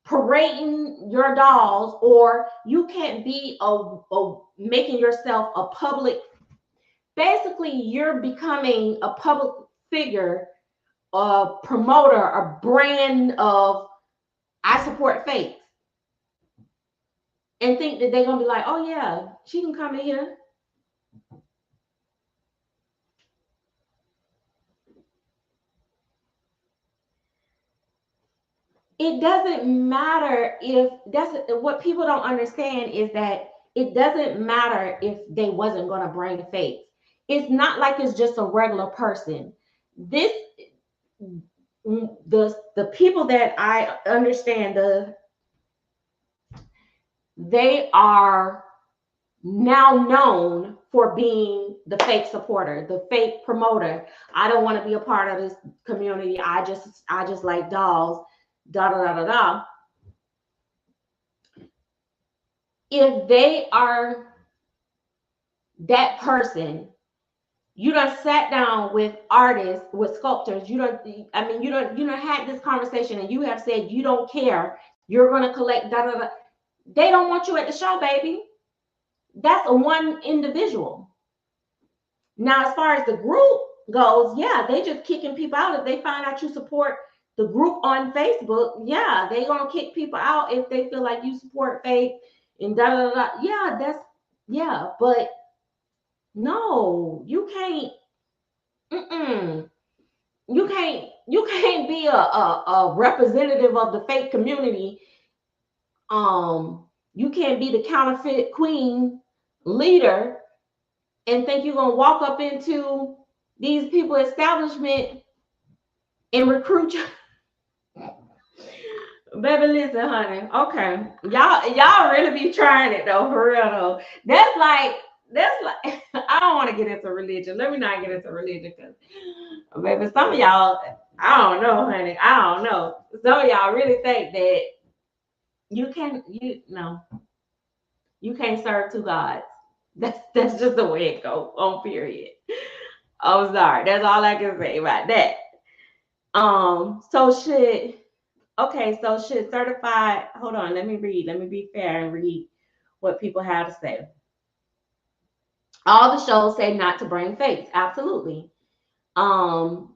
parading your dolls, or you can't be making yourself a public. Basically, you're becoming a public figure, a promoter, a brand of I support fakes, and think that they're gonna be like, oh yeah, she can come in here. It doesn't matter if that's what people don't understand, is that it doesn't matter if they wasn't going to bring fakes. It's not like it's just a regular person. The people that I understand, they are now known for being the fake supporter, the fake promoter. I don't want to be a part of this community. I just like dolls. Da da da da da. If they are that person, you done sat down with artists, with sculptors. You don't had this conversation, and you have said you don't care. You're gonna collect da da da. They don't want you at the show, baby. That's a one individual. Now, as far as the group goes, yeah, they just kicking people out if they find out you support the group on Facebook, yeah, they gonna kick people out if they feel like you support fake and da da da. Yeah, that's yeah, but no, you can't. Mm-mm. You can't be a representative of the fake community. You can't be the counterfeit queen leader and think you're gonna walk up into these people establishment and recruit you. Baby, listen, honey. Okay, y'all really be trying it though, for real though. That's like I don't want to get into religion. Let me not get into religion because, baby, some of y'all, I don't know, honey. I don't know. Some of y'all really think that you can't serve two gods. That's just the way it goes. On period. I'm sorry. That's all I can say about that. So should certified, hold on, let me read. Let me be fair and read what people have to say. All the shows say not to bring fakes. Absolutely. Um,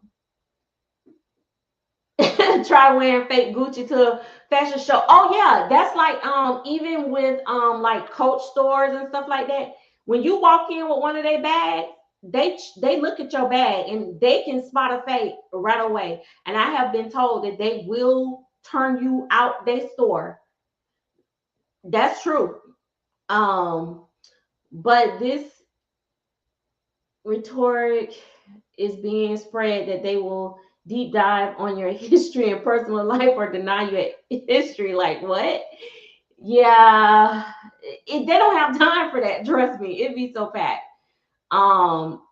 try wearing fake Gucci to a fashion show. Oh yeah, that's like even with like Coach stores and stuff like that. When you walk in with one of their bags, they look at your bag and they can spot a fake right away. And I have been told that they will turn you out their store. That's true. Um, but this rhetoric is being spread that they will deep dive on your history and personal life or deny your history. Like what? Yeah, they don't have time for that. Trust me, it'd be so packed. Um,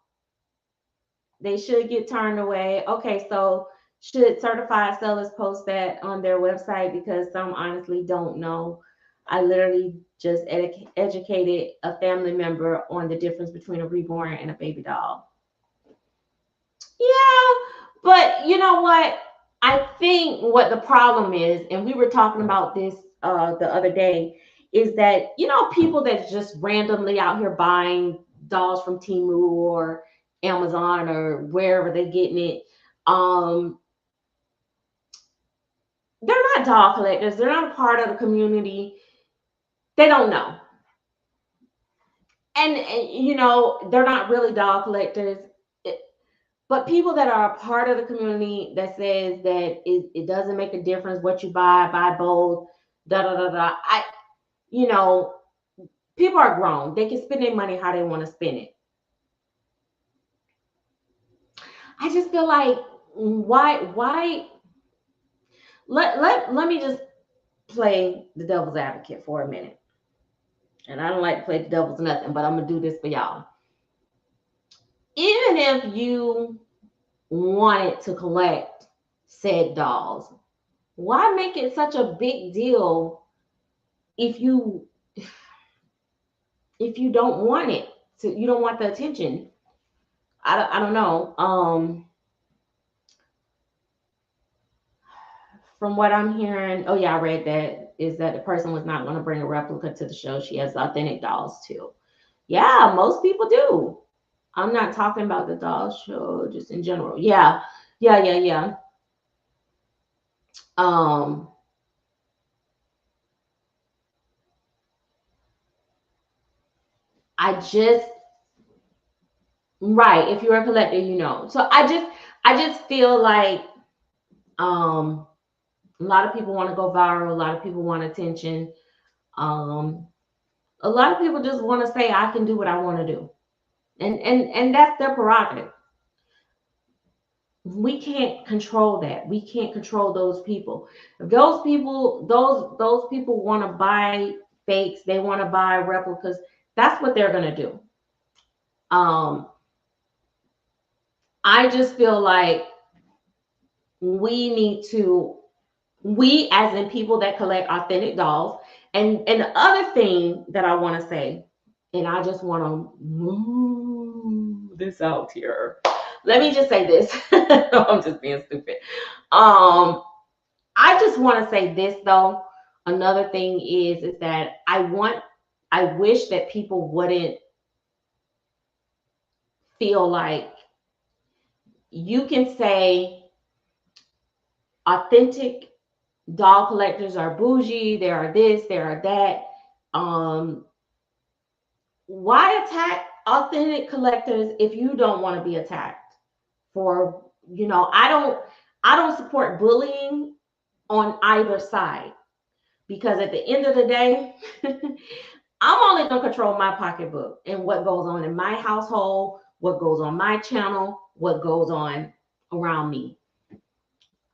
they should get turned away. Okay, so should certified sellers post that on their website because some honestly don't know. I literally just educated a family member on the difference between a reborn and a baby doll. Yeah, but you know what? I think what the problem is, and we were talking about this the other day, is that people that's just randomly out here buying dolls from Temu or Amazon or wherever they're getting it. Um, they're not doll collectors. They're not a part of the community. They don't know, and they're not really doll collectors. But people that are a part of the community that says that it doesn't make a difference what you buy both, da da da da. You know, people are grown. They can spend their money how they want to spend it. I just feel like why let me just play the devil's advocate for a minute. And I don't like to play the devil's nothing, but I'm gonna do this for y'all. Even if you wanted to collect said dolls, why make it such a big deal if you don't want it you don't want the attention? I don't know. From what I'm hearing, oh yeah, I read that, is that the person was not going to bring a replica to the show. She has authentic dolls too. Yeah, most people do. I'm not talking about the doll show, just in general. Yeah, yeah. Um, I just right. If you're a collector, So I just feel like a lot of people want to go viral. A lot of people want attention. Um, a lot of people just want to say I can do what I want to do, and that's their prerogative. We can't control that. We can't control those people. If those people want to buy fakes, they want to buy replicas, that's what they're going to do. um I just feel like we need to, we as in people that collect authentic dolls. And the other thing that I want to say, and I just want to move this out here. Let me just say this. No, I'm just being stupid. I just want to say this though. Another thing is that I wish that people wouldn't feel like you can say authentic doll collectors are bougie, they are this, they are that. Why attack authentic collectors if you don't want to be attacked? For, I don't support bullying on either side, because at the end of the day, I'm only going to control my pocketbook and what goes on in my household, what goes on my channel, what goes on around me.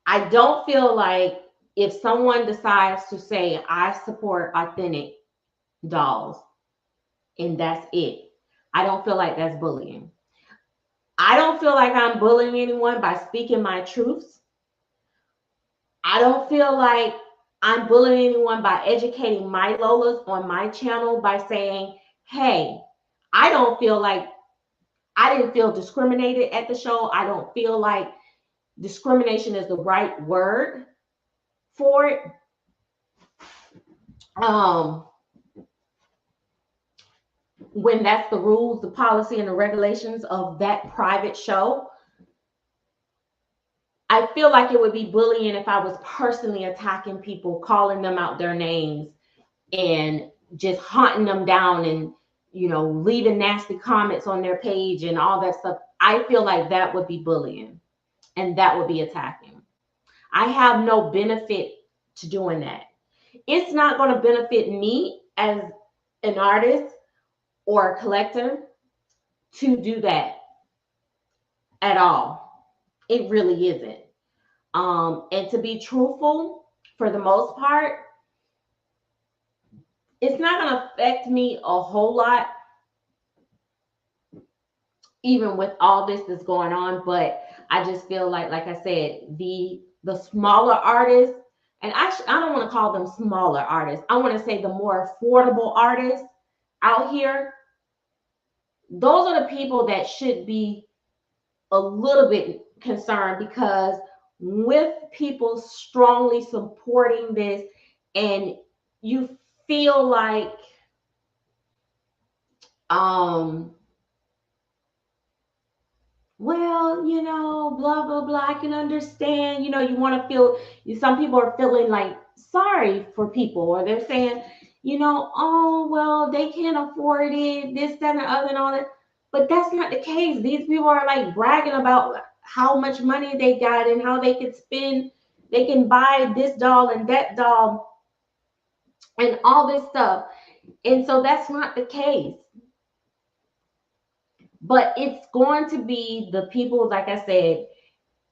I don't feel like if someone decides to say, I support authentic dolls, and that's it, I don't feel like that's bullying. I don't feel like I'm bullying anyone by speaking my truths. I don't feel like I'm bullying anyone by educating my Lolas on my channel by saying, hey, I didn't feel discriminated at the show. I don't feel like discrimination is the right word for it. When that's the rules, the policy, and the regulations of that private show, I feel like it would be bullying if I was personally attacking people, calling them out their names, and just hunting them down and, leaving nasty comments on their page and all that stuff. I feel like that would be bullying, and that would be attacking. I have no benefit to doing that. It's not going to benefit me as an artist or a collector to do that at all. It really isn't. And to be truthful, for the most part, it's not going to affect me a whole lot, even with all this that's going on. But I just feel like I said, the smaller artists, and actually, I don't want to call them smaller artists. I want to say the more affordable artists out here, those are the people that should be a little bit concerned, because with people strongly supporting this, and you feel like well, blah blah blah, I can understand, you want to feel, some people are feeling like sorry for people, or they're saying, oh well, they can't afford it, this, that, and the other, and all that. But that's not the case. These people are like bragging about how much money they got and how they can spend, they can buy this doll and that doll and all this stuff. And so that's not the case. But it's going to be the people, like I said,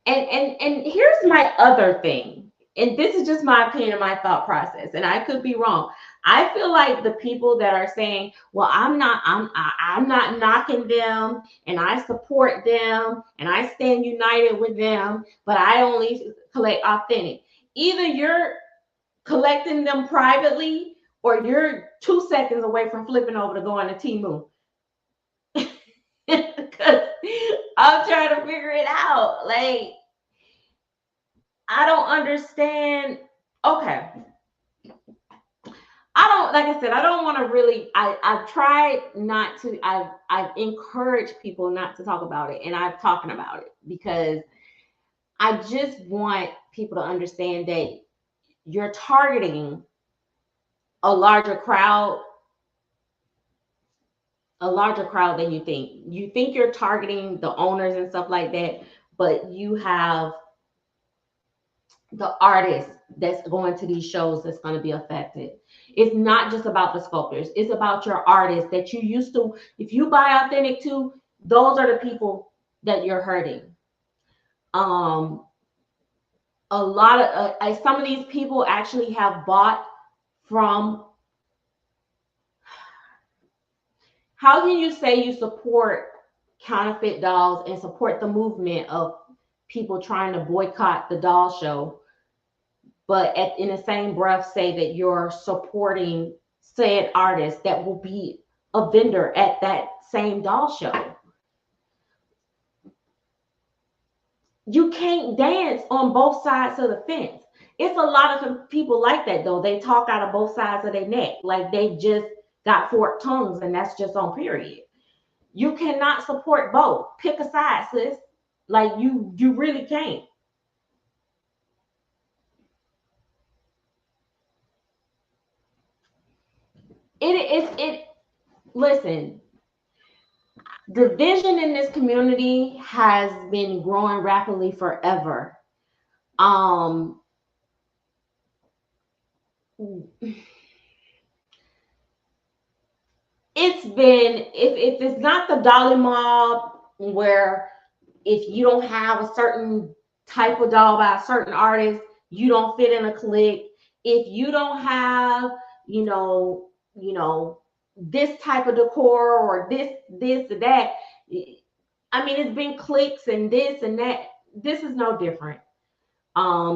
and here's my other thing, and this is just my opinion, my thought process, and I could be wrong. I feel like the people that are saying, well, I'm not knocking them, and I support them, and I stand united with them, but I only collect authentic. Either you're collecting them privately, or you're 2 seconds away from flipping over to going to Temu. Because I'm trying to figure it out. Like, I don't understand. Okay. Like I said, I don't want to really, I've tried not to, I've encouraged people not to talk about it, and I'm talking about it because I just want people to understand that you're targeting a larger crowd than you think. You think you're targeting the owners and stuff like that, but you have the artists that's going to these shows that's going to be affected. It's not just about the sculptors. It's about your artists that you used to, if you buy authentic too, those are the people that you're hurting. A lot of some of these people actually have bought from. How can you say you support counterfeit dolls and support the movement of people trying to boycott the doll show, but in the same breath say that you're supporting said artist that will be a vendor at that same doll show? You can't dance on both sides of the fence. It's a lot of people like that, though. They talk out of both sides of their neck, like they just got forked tongues, and that's just on period. You cannot support both. Pick a side, sis. Like you really can't. Listen, division in this community has been growing rapidly forever. It's been, if it's not the dolly mob, where if you don't have a certain type of doll by a certain artist, you don't fit in a clique. If you don't have, this type of decor or this or that, I mean, it's been cliques and this and that. This is no different.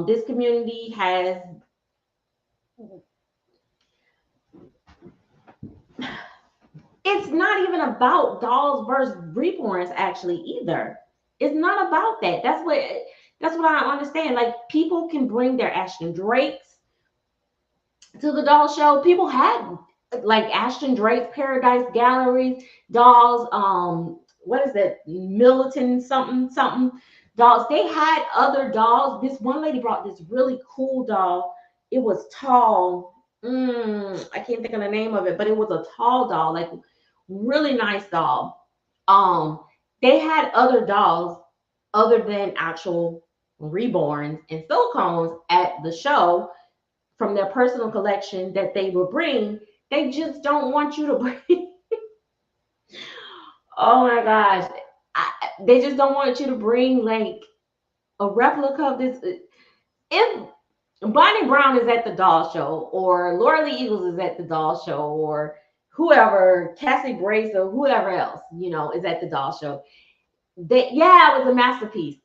This community has, it's not even about dolls versus reborns actually either. It's not about that. That's what I don't understand. Like, people can bring their Ashton Drakes to the doll show. People had like Ashton Drake's Paradise Gallery dolls. What is that? Militant something something dolls. They had other dolls. This one lady brought this really cool doll. It was tall. I can't think of the name of it, but it was a tall doll, like really nice doll. They had other dolls other than actual reborns and silicones at the show from their personal collection that they will bring. They just don't want you to bring. Oh my gosh. They just don't want you to bring like a replica of this. If Bonnie Brown is at the doll show, or Laura Lee Eagles is at the doll show, or whoever, Cassie Brace or whoever else, is at the doll show, it was a masterpiece.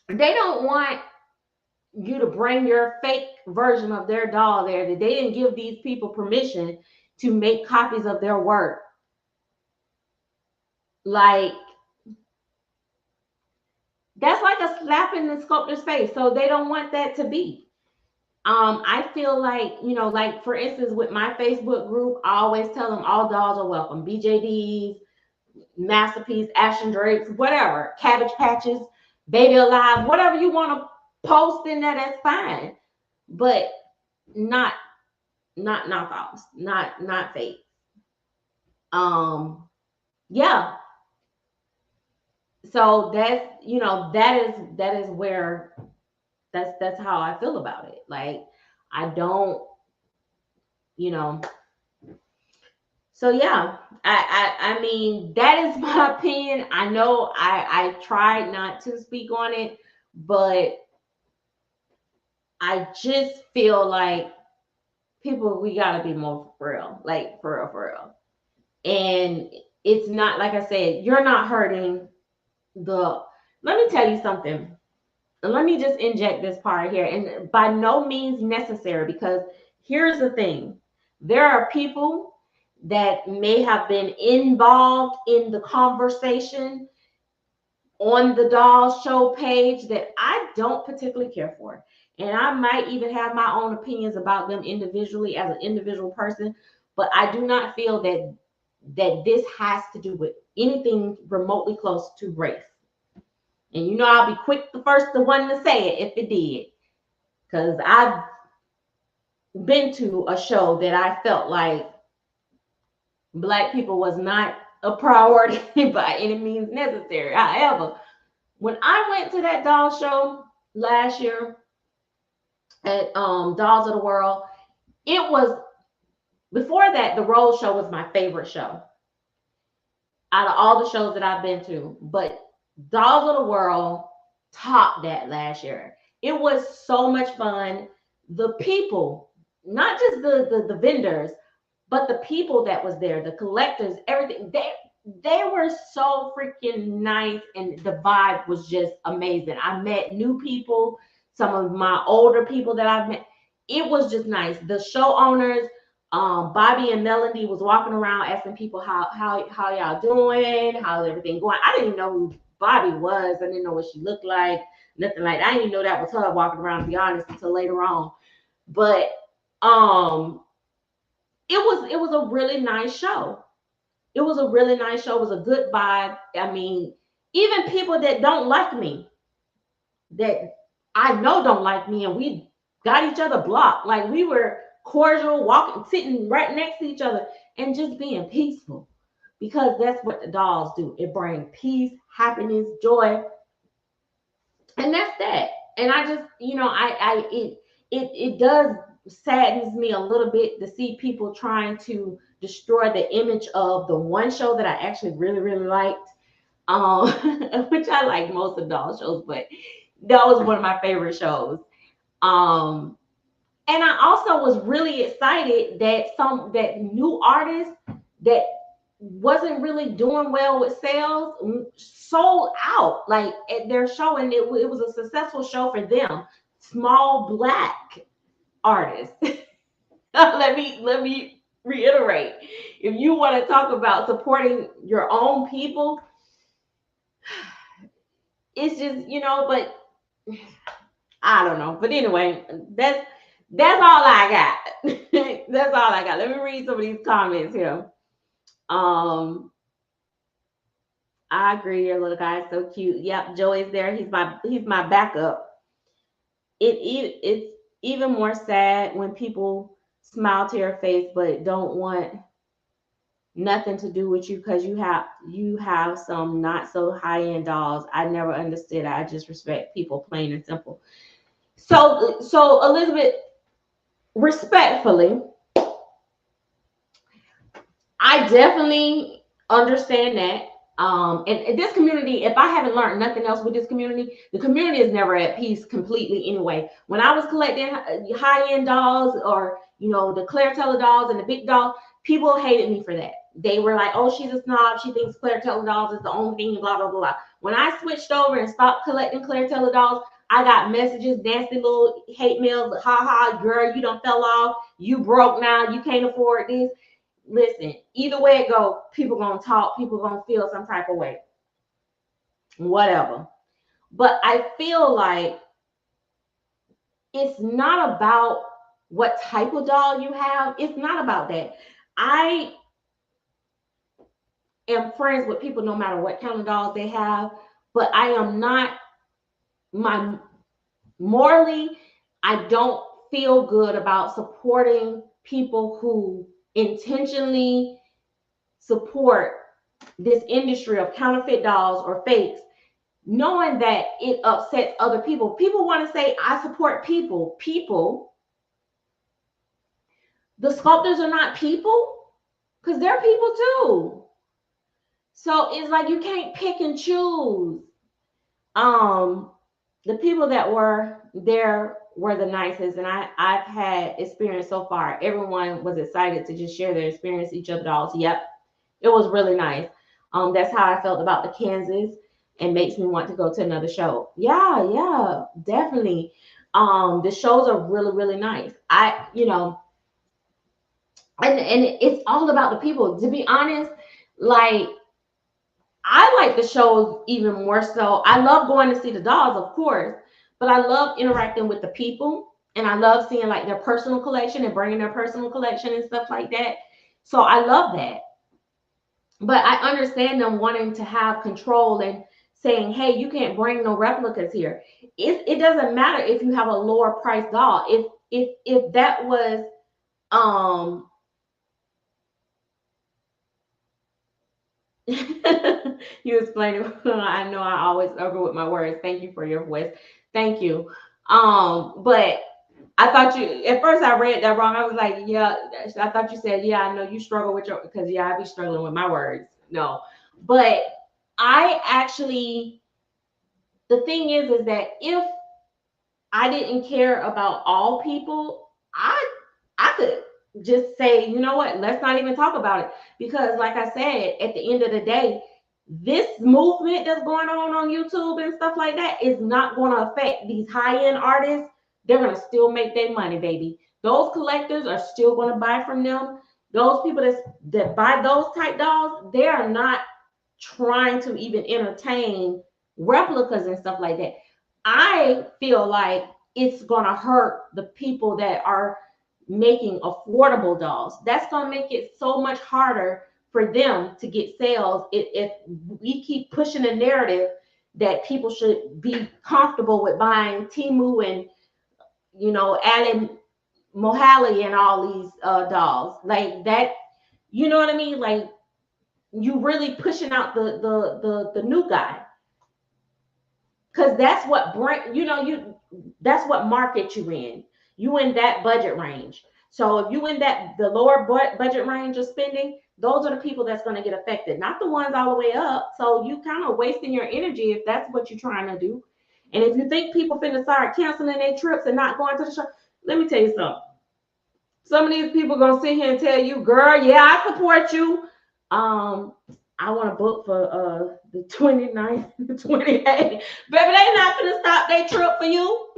They don't want you to bring your fake version of their doll there. That they didn't give these people permission to make copies of their work. Like, that's like a slap in the sculptor's face. So they don't want that to be. I feel like, like for instance, with my Facebook group, I always tell them all dolls are welcome. BJDs, Masterpiece, Ashton Drakes, whatever, Cabbage Patches, Baby Alive, whatever you want to post in there, that's fine. But not knockoffs, not fake. Yeah. So that's, that is where that's how I feel about it. Like, I don't, so yeah, I mean, that is my opinion. I know I tried not to speak on it, but I just feel like people, we gotta be more for real, like for real. And it's not, like I said, you're not hurting the, let me tell you something. Let me just inject this part here, and by no means necessary, because here's the thing. There are people that may have been involved in the conversation on the doll show page that I don't particularly care for. And I might even have my own opinions about them individually as an individual person, but I do not feel that this has to do with anything remotely close to race. And I'll be quick, the one to say it if it did. Because I've been to a show that I felt like Black people was not a priority by any means necessary. However, when I went to that doll show last year at Dolls of the World, it was, before that, the Road Show was my favorite show out of all the shows that I've been to. But Dolls of the World topped that last year. It was so much fun. The people, not just the vendors, but the people that was there, the collectors, everything, they were so freaking nice, and the vibe was just amazing. I met new people, some of my older people that I've met. It was just nice. The show owners, Bobby and Melody, was walking around asking people how y'all doing, how's everything going. I didn't even know who Bobby was. I didn't know what she looked like, nothing like that. I didn't even know that was her walking around, to be honest, until later on. But it was a really nice show. It was a really nice show. It was a good vibe. I mean, even people that don't like me, that I know don't like me, and we got each other blocked. Like, we were cordial, walking, sitting right next to each other, and just being peaceful. Because that's what the dolls do. It brings peace, happiness, joy, and that's that. And I just, it does saddens me a little bit to see people trying to destroy the image of the one show that I actually really, really liked. Um, which I like most of doll shows, but that was one of my favorite shows. Um, and I also was really excited that that new artist that wasn't really doing well with sales sold out like at their show, and it was a successful show for them. Small black artists. Let me reiterate. If you want to talk about supporting your own people, it's just, but I don't know. But anyway, that's all I got. That's all I got. Let me read some of these comments here. I agree. Your little guy is so cute. Yep, Joey's there. He's my backup. It's even more sad when people smile to your face but don't want nothing to do with you because you have some not so high end dolls. I never understood. I just respect people, plain and simple. So Elizabeth, respectfully, I definitely understand that. And this community, if I haven't learned nothing else with this community, the community is never at peace completely anyway. When I was collecting high-end dolls, or the Claire Teller dolls and the big dolls, people hated me for that. They were like, oh, she's a snob. She thinks Claire Teller dolls is the only thing, blah, blah, blah. When I switched over and stopped collecting Claire Teller dolls, I got messages, nasty little hate mails, ha ha, girl, you done fell off. You broke now. You can't afford this. Listen, either way it goes, people gonna talk, people gonna feel some type of way, whatever. But I feel like it's not about what type of doll you have. It's not about that. I am friends with people no matter what kind of dolls they have, but I am not morally, I don't feel good about supporting people who intentionally support this industry of counterfeit dolls or fakes, knowing that it upsets other people. People want to say, I support people. The sculptors are not people, because they're people too. So it's like you can't pick and choose. The people that were there were the nicest, and I've had experience so far. Everyone was excited to just share their experience, each other dolls. Yep, it was really nice. That's how I felt about the Kansas, and makes me want to go to another show. Yeah, definitely. The shows are really, really nice. And it's all about the people. To be honest, like, I like the shows even more so. I love going to see the dolls, of course, but I love interacting with the people, and I love seeing like their personal collection and bringing their personal collection and stuff like that. So I love that. But I understand them wanting to have control and saying, hey, you can't bring no replicas here. It doesn't matter if you have a lower price doll. If that was you explained it. I know I always struggle with my words. Thank you for your voice. Thank you. But I thought you, at first I read that wrong. I was like, yeah, I thought you said, yeah, I know you struggle with your, because yeah, I be struggling with my words. No, but I actually, the thing is that if I didn't care about all people, I could just say, you know what, let's not even talk about it. Because like I said, at the end of the day, this movement that's going on YouTube and stuff like that is not going to affect these high-end artists. They're going to still make their money, baby. Those collectors are still going to buy from them. Those people that buy those type dolls, they are not trying to even entertain replicas and stuff like that. I feel like it's going to hurt the people that are making affordable dolls. That's going to make it so much harder for them to get sales if we keep pushing the narrative that people should be comfortable with buying Temu and adding Mohali and all these dolls like that. You know what I mean? Like you really pushing out the new guy, because that's what bring that's what market you in. You in that budget range. So if you in that the lower budget range of spending, those are the people that's going to get affected, not the ones all the way up. So you kind of wasting your energy if that's what you're trying to do. And if you think people finna start canceling their trips and not going to the show, let me tell you something. Some of these people gonna sit here and tell you, girl, yeah, I support you. I want to book for the 29th, the 28th. Baby, they not gonna stop their trip for you.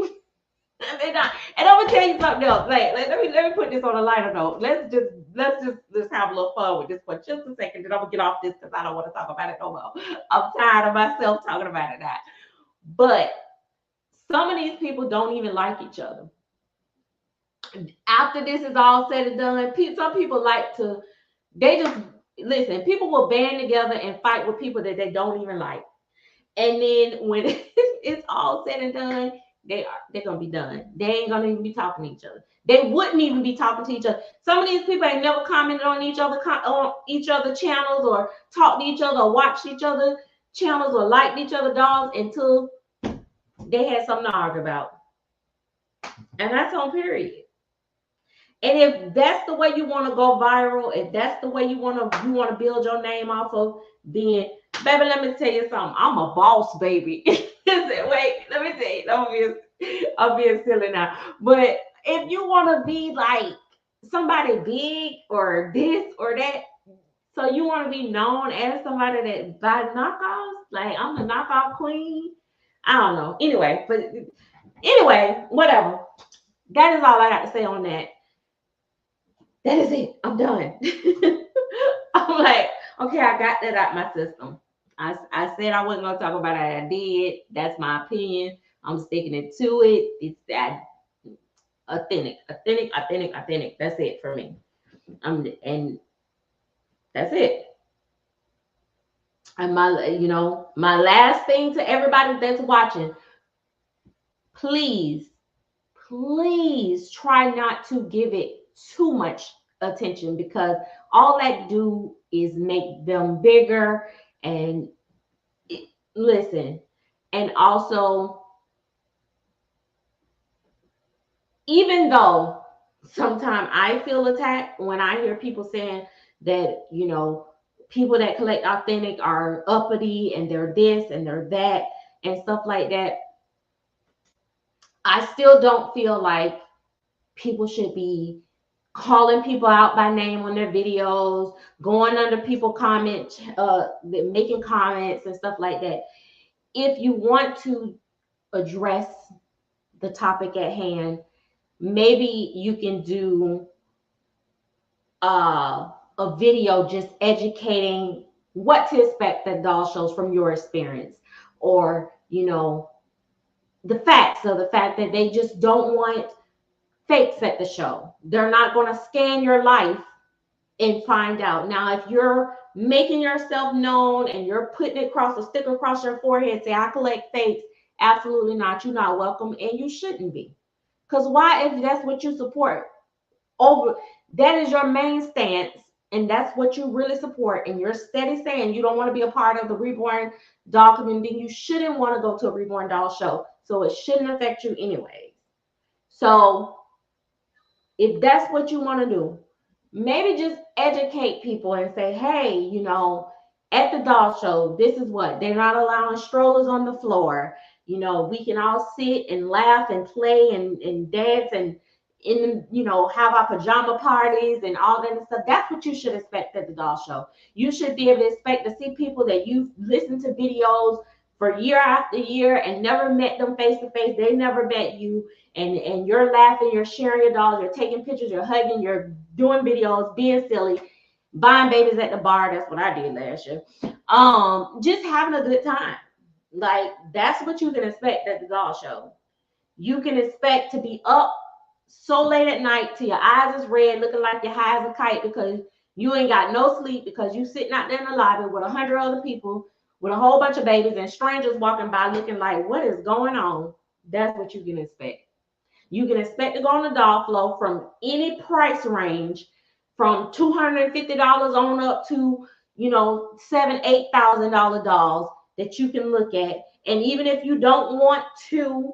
They not. And I'm gonna tell you something else. Like, let me put this on a lighter note. Let's have a little fun with this for just a second. Then I'm gonna get off this because I don't want to talk about it no more. I'm tired of myself talking about it now. But some of these people don't even like each other. After this is all said and done, some people like to, they just, listen, people will band together and fight with people that they don't even like. And then when it's all said and done, they're gonna be done. They ain't gonna even be talking to each other. They wouldn't even be talking to each other. Some of these people ain't never commented on each other channels, or talked to each other, or watched each other channels, or liked each other dolls until they had something to argue about. And that's on period. And if that's the way you want to go viral, if that's the way you want to build your name off of, then baby, let me tell you something. I'm a boss, baby. Wait, let me tell you. I'm being silly now. But if you want to be like somebody big or this or that, so you want to be known as somebody that buys knockoffs, like I'm the knockoff queen. I don't know. Anyway, whatever. That is all I got to say on that. That is it. I'm done. I'm like, okay, I got that out my system. I said I wasn't gonna talk about it. I did. That's my opinion. I'm sticking it to it. It's that authentic. That's it for me. And that's it. And my last thing to everybody that's watching, please try not to give it too much attention, because all that do is make them bigger. And listen, and also, even though sometimes I feel attacked when I hear people saying that people that collect authentic are uppity and they're this and they're that and stuff like that, I still don't feel like people should be calling people out by name on their videos, going under people comments, making comments and stuff like that. If you want to address the topic at hand, maybe you can do a video just educating what to expect at doll shows from your experience, or the facts of the fact that they just don't want fakes at the show. They're not going to scan your life and find out. Now, if you're making yourself known and you're putting it a sticker across your forehead, say, I collect fakes, absolutely not. You're not welcome, and you shouldn't be. Because why, if that's what you support, that is your main stance, and that's what you really support, and you're steady saying you don't want to be a part of the reborn doll community, you shouldn't want to go to a reborn doll show. So it shouldn't affect you anyway. So if that's what you want to do, maybe just educate people and say, hey, at the doll show, this is what they're not allowing strollers on the floor. We can all sit and laugh and play and dance and have our pajama parties and all that stuff. That's what you should expect at the doll show. You should be able to expect to see people that you've listened to videos for year after year and never met them face to face. They never met you, and you're laughing, you're sharing your dolls, you're taking pictures, you're hugging, you're doing videos, being silly, buying babies at the bar. That's what I did last year. Just having a good time. Like, that's what you can expect at the doll show. You can expect to be up so late at night till your eyes is red, looking like you're high as a kite because you ain't got no sleep, because you sitting out there in the lobby with 100 other people with a whole bunch of babies and strangers walking by looking like, what is going on? That's what you can expect. You can expect to go on the doll floor from any price range from $250 on up to, you know, $7,000, $8,000 dolls that you can look at. And even if you don't want to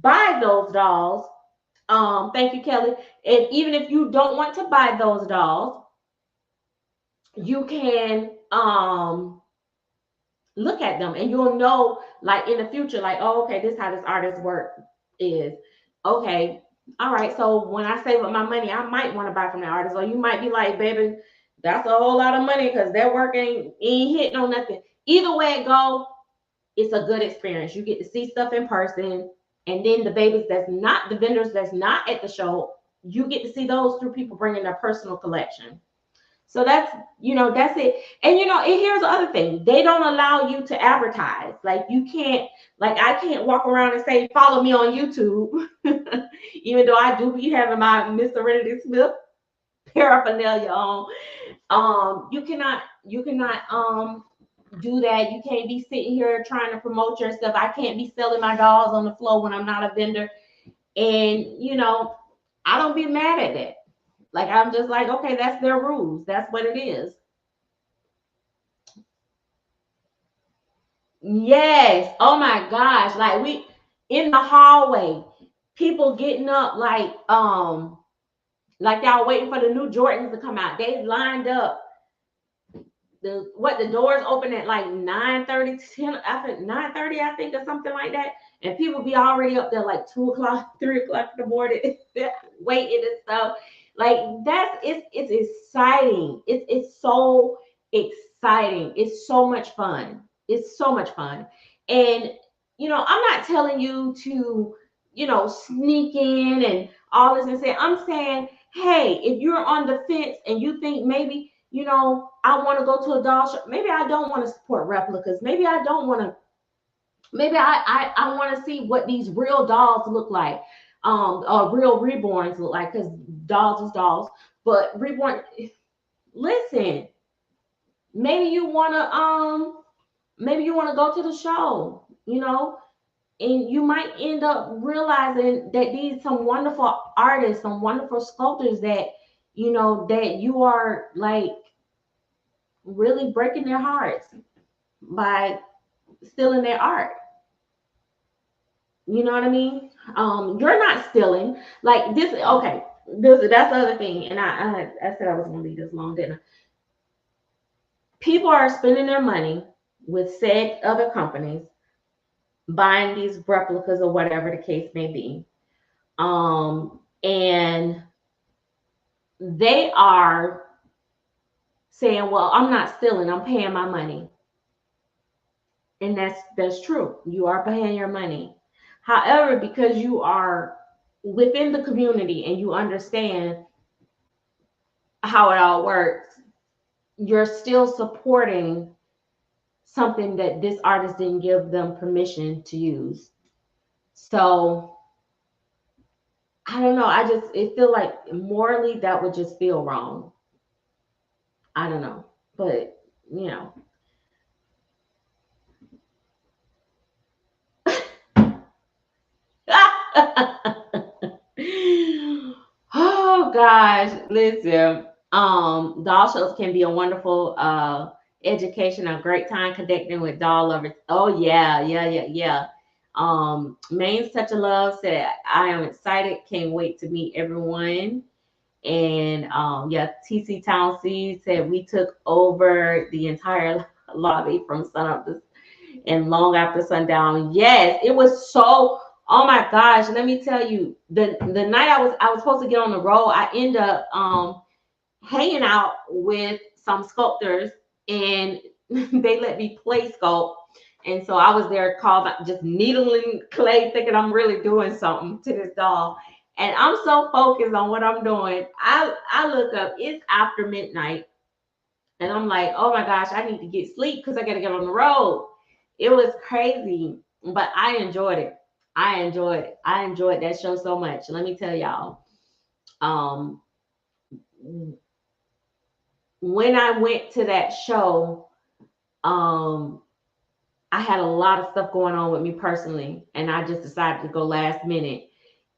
buy those dolls, thank you, Kelly. And even if you don't want to buy those dolls, you can look at them and you'll know, like in the future, like, oh, okay, this is how this artist's work is. Okay, all right. So when I save up my money, I might want to buy from the artist. Or you might be like, baby, that's a whole lot of money because their work ain't hitting on nothing. Either way it go, it's a good experience. You get to see stuff in person. And then the babies that's not, the vendors that's not at the show, you get to see those through people bringing their personal collection. So that's, you know, that's it. And, you know, and here's the other thing. They don't allow you to advertise. Like you can't, like I can't walk around and say, follow me on YouTube. Even though I do be having my Miss Serenity Smith paraphernalia on. You cannot do that. You can't be sitting here trying to promote your stuff. I can't be selling my dolls on the floor when I'm not a vendor. And, you know, I don't be mad at that. Like, I'm just like, okay, that's their rules. That's what it is. Yes. Oh my gosh. Like we in the hallway, people getting up like y'all waiting for the new Jordans to come out. They lined up. The doors open at like 9:30, 10, I think 9:30, I think, or something like that. And people be already up there like 2 o'clock, 3 o'clock in the morning, waiting and stuff. Like it's exciting. It's so exciting. It's so much fun. It's so much fun. And you know, I'm not telling you to, you know, sneak in and all this and say, I'm saying, hey, if you're on the fence and you think maybe, you know, I want to go to a doll shop, maybe I don't want to support replicas, maybe I don't want to, maybe I want to see what these real dolls look like, or real reborns look like, because dolls is dolls, but reborn, listen, maybe you want to go to the show, you know, and you might end up realizing that these some wonderful artists, some wonderful sculptors that, you know, that you are like really breaking their hearts by stealing their art. You know what I mean? You're not stealing. Like this, okay. That's the other thing. And I said I was gonna leave this long, didn't I? People are spending their money with said other companies buying these replicas or whatever the case may be. And they are saying, well, I'm not stealing, I'm paying my money. And that's true. You are paying your money. However, because you are within the community and you understand how it all works, you're still supporting something that this artist didn't give them permission to use. So I don't know. It feel like morally that would just feel wrong. I don't know. But, you know. Oh gosh, listen. Doll shows can be a wonderful education, a great time connecting with doll lovers. Oh yeah. Maine's Touch of Love said, I am excited, can't wait to meet everyone. And yeah, TC Town C said we took over the entire lobby from sunup and long after sundown. Yes, it was so. Oh my gosh, let me tell you, the night I was supposed to get on the road, I end up hanging out with some sculptors, and they let me play sculpt. And so I was there called just needling clay, thinking I'm really doing something to this doll. And I'm so focused on what I'm doing. I look up, it's after midnight, and I'm like, oh my gosh, I need to get sleep because I got to get on the road. It was crazy, but I enjoyed it. I enjoyed that show so much. Let me tell y'all. When I went to that show, I had a lot of stuff going on with me personally, and I just decided to go last minute.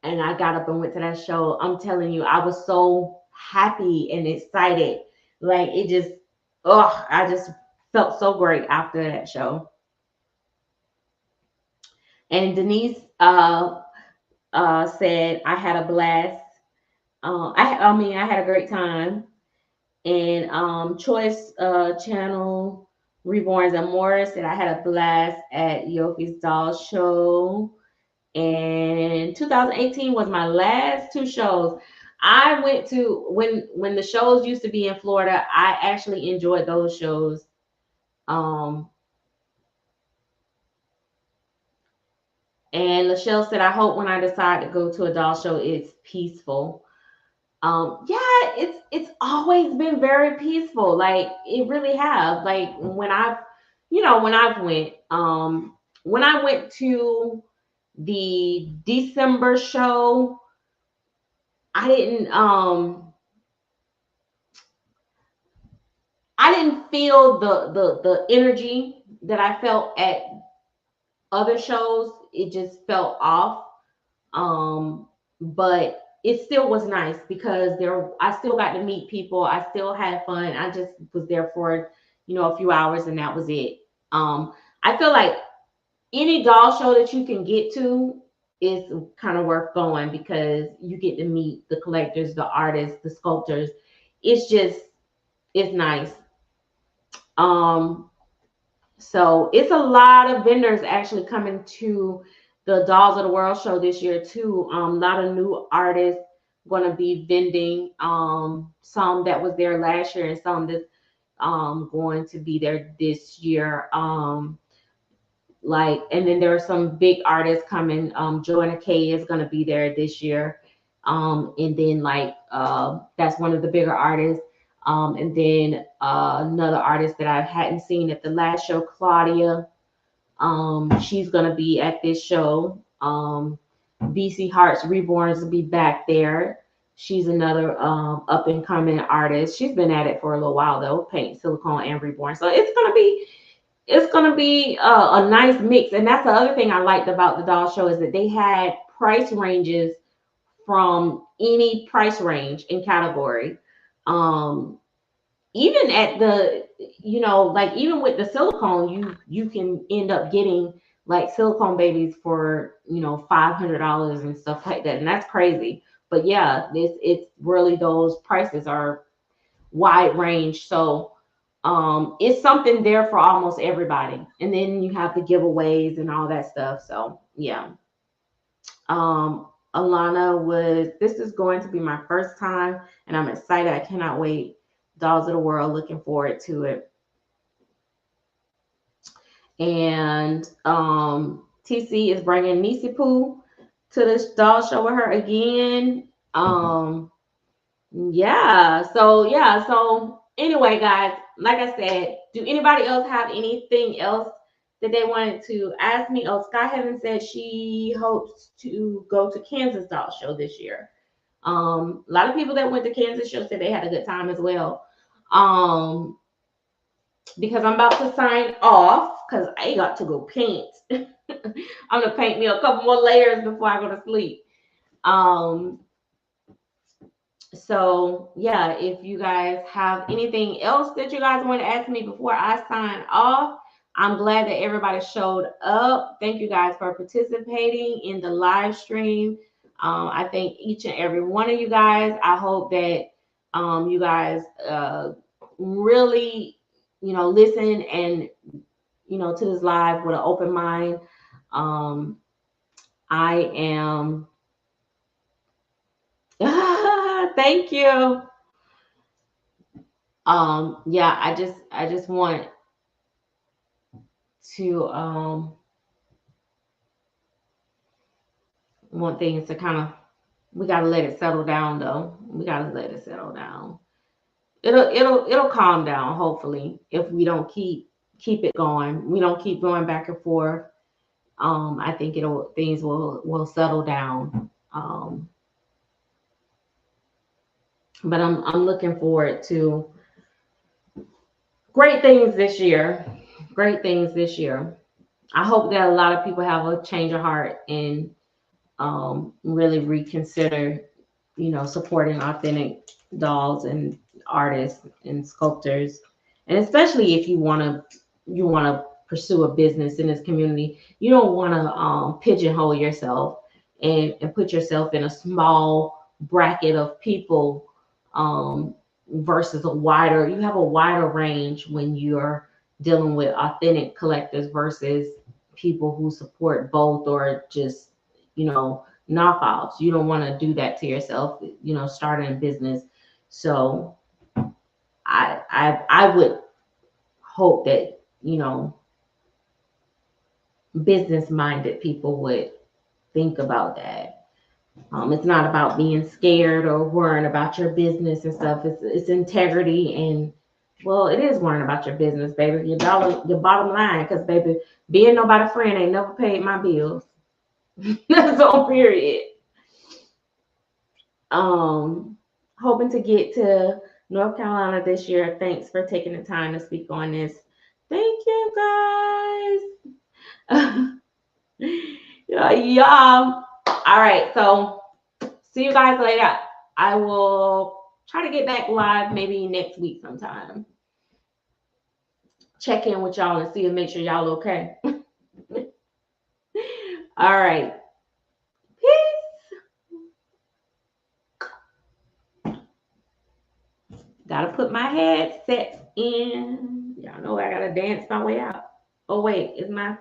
and I got up and went to that show. I'm telling you, I was so happy and excited. Like it just, oh, I just felt so great after that show. And Denise said, I had a blast. I mean, I had a great time. And Choice Channel Reborns and Morris said, I had a blast at Yoki's Doll Show. And 2018 was my last two shows. I went to when the shows used to be in Florida. I actually enjoyed those shows. Um, and Lachelle said, I hope when I decide to go to a doll show, it's peaceful. Yeah, it's always been very peaceful. Like it really have. Like when I've when I went to the December show, I didn't I didn't feel the energy that I felt at other shows. It just felt off. But it still was nice because I still got to meet people. I still had fun. I just was there for, a few hours and that was it. I feel like any doll show that you can get to is kind of worth going because you get to meet the collectors, the artists, the sculptors. It's nice. Um, so it's a lot of vendors actually coming to the Dolls of the World show this year too. A lot of new artists going to be vending. Some that was there last year and some that's going to be there this year. And then there are some big artists coming. Joanna K is going to be there this year. And then that's one of the bigger artists. And then another artist that I hadn't seen at the last show, Claudia. She's gonna be at this show. BC Hearts Reborns will be back there. She's another up and coming artist. She's been at it for a little while though, paint, silicone, and reborn. So it's gonna be a nice mix. And that's the other thing I liked about the doll show is that they had price ranges from any price range and category. Um, Even at the, even with the silicone, you can end up getting like silicone babies for $500 and stuff like that, and that's crazy. But yeah, it's really, those prices are wide range. So it's something there for almost everybody. And then you have the giveaways and all that stuff. So yeah. This is going to be my first time and I'm excited. I cannot wait. Dolls of the World, looking forward to it. And TC is bringing Nisi Poo to this doll show with her again. So anyway, guys, like I said, do anybody else have anything else that they wanted to ask me? Oh, Sky Heaven said she hopes to go to Kansas doll show this year. A lot of people that went to Kansas show said they had a good time as well. Because I'm about to sign off because I got to go paint. I'm gonna paint me a couple more layers before I go to sleep. So yeah, if you guys have anything else that you guys want to ask me before I sign off, I'm glad that everybody showed up. Thank you guys for participating in the live stream. I thank each and every one of you guys. I hope that you guys really, listen and, to this live with an open mind. I am. Thank you. Yeah, I just want to want things to kind of, we gotta let it settle down though. We gotta let it settle down. It'll calm down hopefully if we don't keep it going. We don't keep going back and forth. I think things will settle down. But I'm looking forward to great things this year. Great things this year. I hope that a lot of people have a change of heart and really reconsider, supporting authentic dolls and artists and sculptors, and especially if you want to pursue a business in this community. You don't want to pigeonhole yourself and put yourself in a small bracket of people, versus you have a wider range when you're dealing with authentic collectors versus people who support both or just, knockoffs. You don't want to do that to yourself, starting a business. So I would hope that, business minded people would think about that. It's not about being scared or worrying about your business and stuff. It's integrity, and well, it is worrying about your business, baby. Your bottom line, because baby, being nobody friend ain't never paid my bills. That's on period. Hoping to get to North Carolina this year. Thanks for taking the time to speak on this. Thank you guys. Yeah. All right. So see you guys later. I will try to get back live maybe next week sometime. Check in with y'all and see and make sure y'all okay. All right. Peace. Gotta put my headset in. Y'all know I gotta dance my way out. Oh wait, is my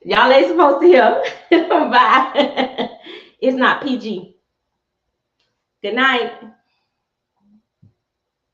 y'all ain't supposed to hear. Bye. It's not PG. Good night.